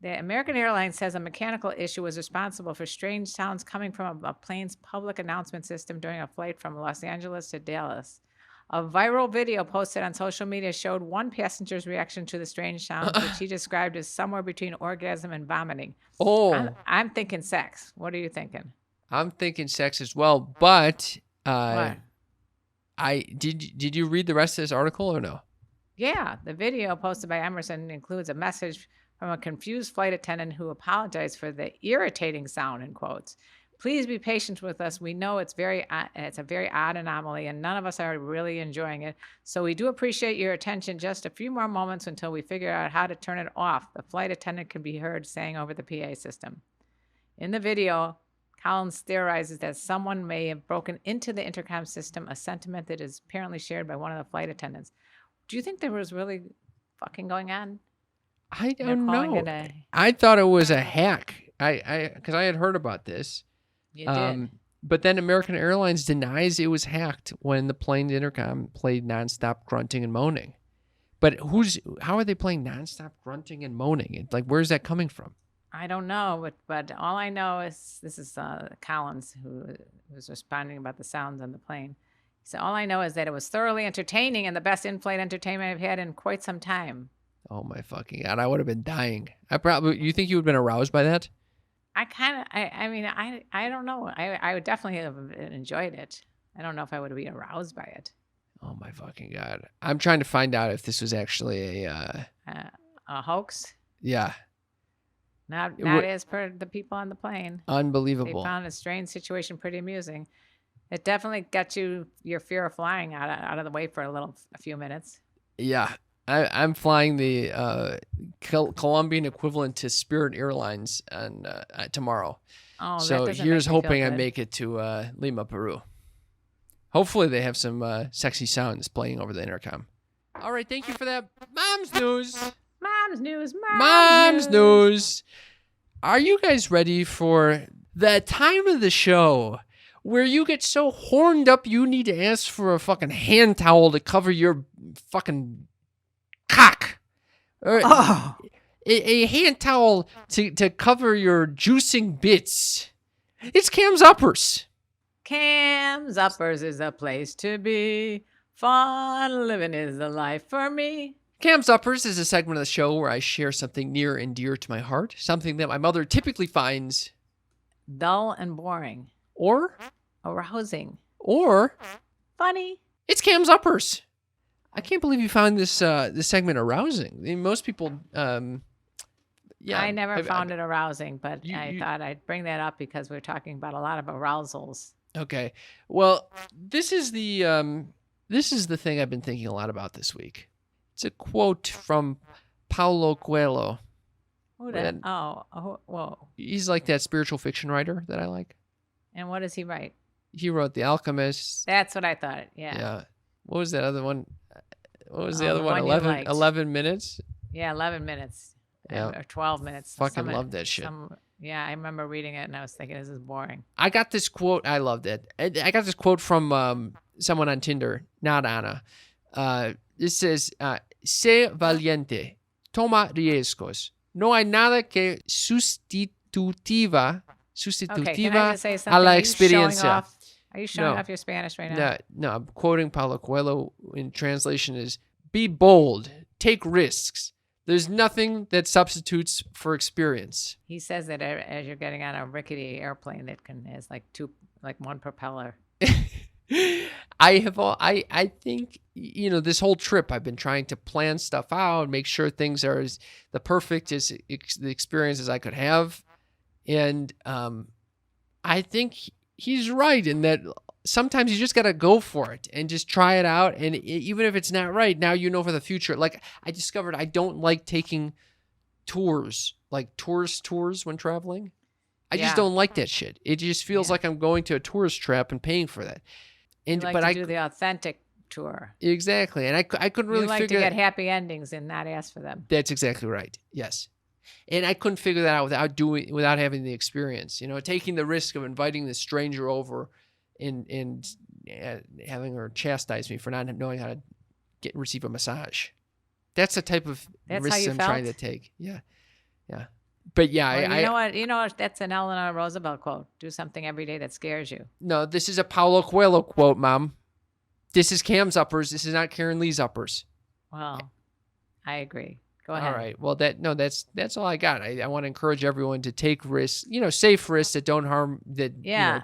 The American Airlines says a mechanical issue was responsible for strange sounds coming from a plane's public announcement system during a flight from Los Angeles to Dallas. A viral video posted on social media showed one passenger's reaction to the strange sounds, which he described as somewhere between orgasm and vomiting. Oh. I'm thinking sex. What are you thinking? I'm thinking sex as well, but What? Did you read the rest of this article or no? Yeah, the video posted by Emerson includes a message from a confused flight attendant who apologized for the irritating sound, in quotes. Please be patient with us. We know it's a very odd anomaly, and none of us are really enjoying it. So we do appreciate your attention. Just a few more moments until we figure out how to turn it off. The flight attendant can be heard saying over the PA system. In the video, Collins theorizes that someone may have broken into the intercom system, a sentiment that is apparently shared by one of the flight attendants. Do you think there was really fucking going on? I don't know. I thought it was a hack. Because I had heard about this. You did. But then American Airlines denies it was hacked when the plane's intercom played nonstop grunting and moaning. But how are they playing nonstop grunting and moaning? Like, where's that coming from? I don't know, but all I know is this is Collins who was responding about the sounds on the plane. So all I know is that it was thoroughly entertaining and the best in-flight entertainment I've had in quite some time. Oh my fucking God! I would have been dying. You think you would have been aroused by that? I mean, I don't know. I would definitely have enjoyed it. I don't know if I would be aroused by it. Oh my fucking God! I'm trying to find out if this was actually a hoax. Yeah. Not as per the people on the plane. Unbelievable. They found a strange situation pretty amusing. It definitely got your fear of flying out of the way for a few minutes. Yeah. I'm flying the Colombian equivalent to Spirit Airlines on tomorrow. Oh, so here's hoping I make it to Lima, Peru. Hopefully they have some sexy sounds playing over the intercom. All right, thank you for that. Mom's news. Mom's news. Mom's news. Are you guys ready for the time of the show where you get so horned up you need to ask for a fucking hand towel to cover your fucking cock? Or a hand towel to cover your juicing bits. It's Cam's Uppers. Cam's Uppers is a place to be. Fun living is the life for me. Cam's Uppers is a segment of the show where I share something near and dear to my heart, something that my mother typically finds dull and boring, or arousing, or funny. It's Cam's Uppers. I can't believe you found this segment arousing. I mean, most people, I never found it arousing, but I thought I'd bring that up because we're talking about a lot of arousals. Okay, well, this is the thing I've been thinking a lot about this week. It's a quote from Paulo Coelho. Whoa. He's like that spiritual fiction writer that I like. And what does he write? He wrote The Alchemist. That's what I thought. Yeah. What was that other one? What was the other one? 11 minutes? Yeah, 11 minutes. Yeah. Or 12 minutes. Fucking love that shit. I remember reading it and I was thinking, this is boring. I got this quote. I loved it. I got this quote from someone on Tinder, not Anna. It says, sé valiente, toma riesgos. No hay nada que sustitutiva a la experiencia. Are you showing off your Spanish right now? No, I'm quoting Paulo Coelho. In translation is, be bold, take risks. There's nothing that substitutes for experience. He says that as you're getting on a rickety airplane that has like one propeller. I think, this whole trip I've been trying to plan stuff out, make sure things are the perfect as the experience as I could have. And I think he's right in that sometimes you just got to go for it and just try it out. And even if it's not right, now for the future. Like, I discovered I don't like taking tours, like tourist tours when traveling. I just don't like that shit. It just feels like I'm going to a tourist trap and paying for that. And you like to do the authentic tour. Exactly. And I couldn't really figure to get happy endings and not ask for them. That's exactly right. Yes. And I couldn't figure that out without having the experience. Taking the risk of inviting this stranger over and having her chastise me for not knowing how to receive a massage. That's the type of risk I'm trying to take. Yeah. Yeah. But yeah, you know what? That's an Eleanor Roosevelt quote. Do something every day that scares you. No, this is a Paulo Coelho quote, Mom. This is Cam's Uppers. This is not Karen Lee's Uppers. Well, I agree. Go ahead. All right. Well, that's all I got. I want to encourage everyone to take risks, safe risks that don't harm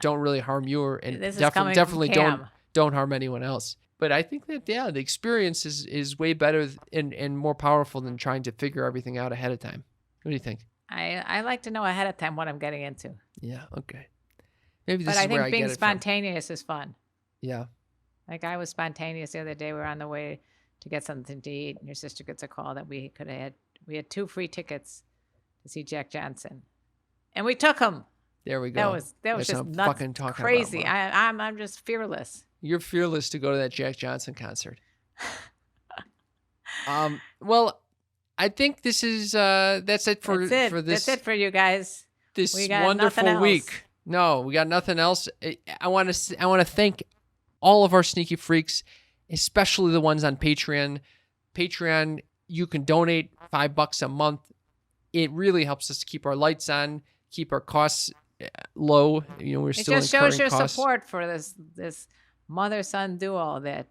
don't really harm you and definitely don't harm anyone else. But I think that the experience is way better and more powerful than trying to figure everything out ahead of time. What do you think? I like to know ahead of time what I'm getting into. Yeah. Okay. Maybe this but is where I get it. But I think being spontaneous is fun. Yeah. Like I was spontaneous the other day. We were on the way to get something to eat, and your sister gets a call that we had 2 free tickets to see Jack Johnson, and we took them. There we go. That was just nuts, fucking crazy. About, I'm just fearless. You're fearless to go to that Jack Johnson concert. Well, I think this is that's it for this. That's it for you guys. This wonderful week. No, we got nothing else. I want to thank all of our sneaky freaks, especially the ones on Patreon. Patreon, you can donate $5 a month. It really helps us to keep our lights on, keep our costs low. We're It still just shows incurring your costs. support for this mother-son duo that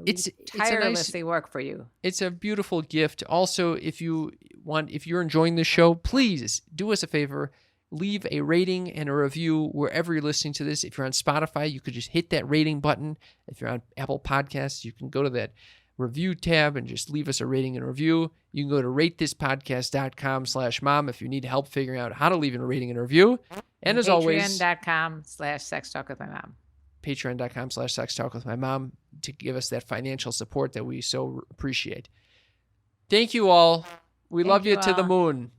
It's tirelessly work for you. It's a beautiful gift. Also, if you're enjoying the show, please do us a favor. Leave a rating and a review wherever you're listening to this. If you're on Spotify, you could just hit that rating button. If you're on Apple Podcasts, you can go to that review tab and just leave us a rating and review. You can go to ratethispodcast.com/mom if you need help figuring out how to leave a rating and review. And as always, patreon.com/sextalkwithmymom. patreon.com/sextalkwithmymom to give us that financial support that we so appreciate. Thank you all. We love you to the moon.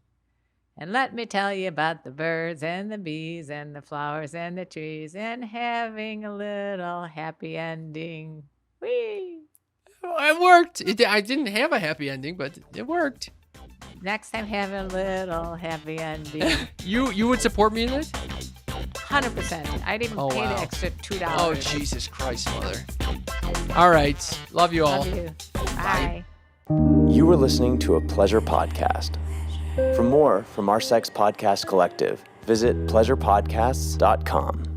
And let me tell you about the birds and the bees and the flowers and the trees and having a little happy ending. Whee! It worked. I didn't have a happy ending, but it worked. Next time, have a little happy ending. You would support me in it? 100%. I'd even pay the extra $2. Oh, Jesus Christ, Mother. All right. Love you all. Love you. Bye. You were listening to a Pleasure Podcast. For more from our Sex Podcast Collective, visit pleasurepodcasts.com.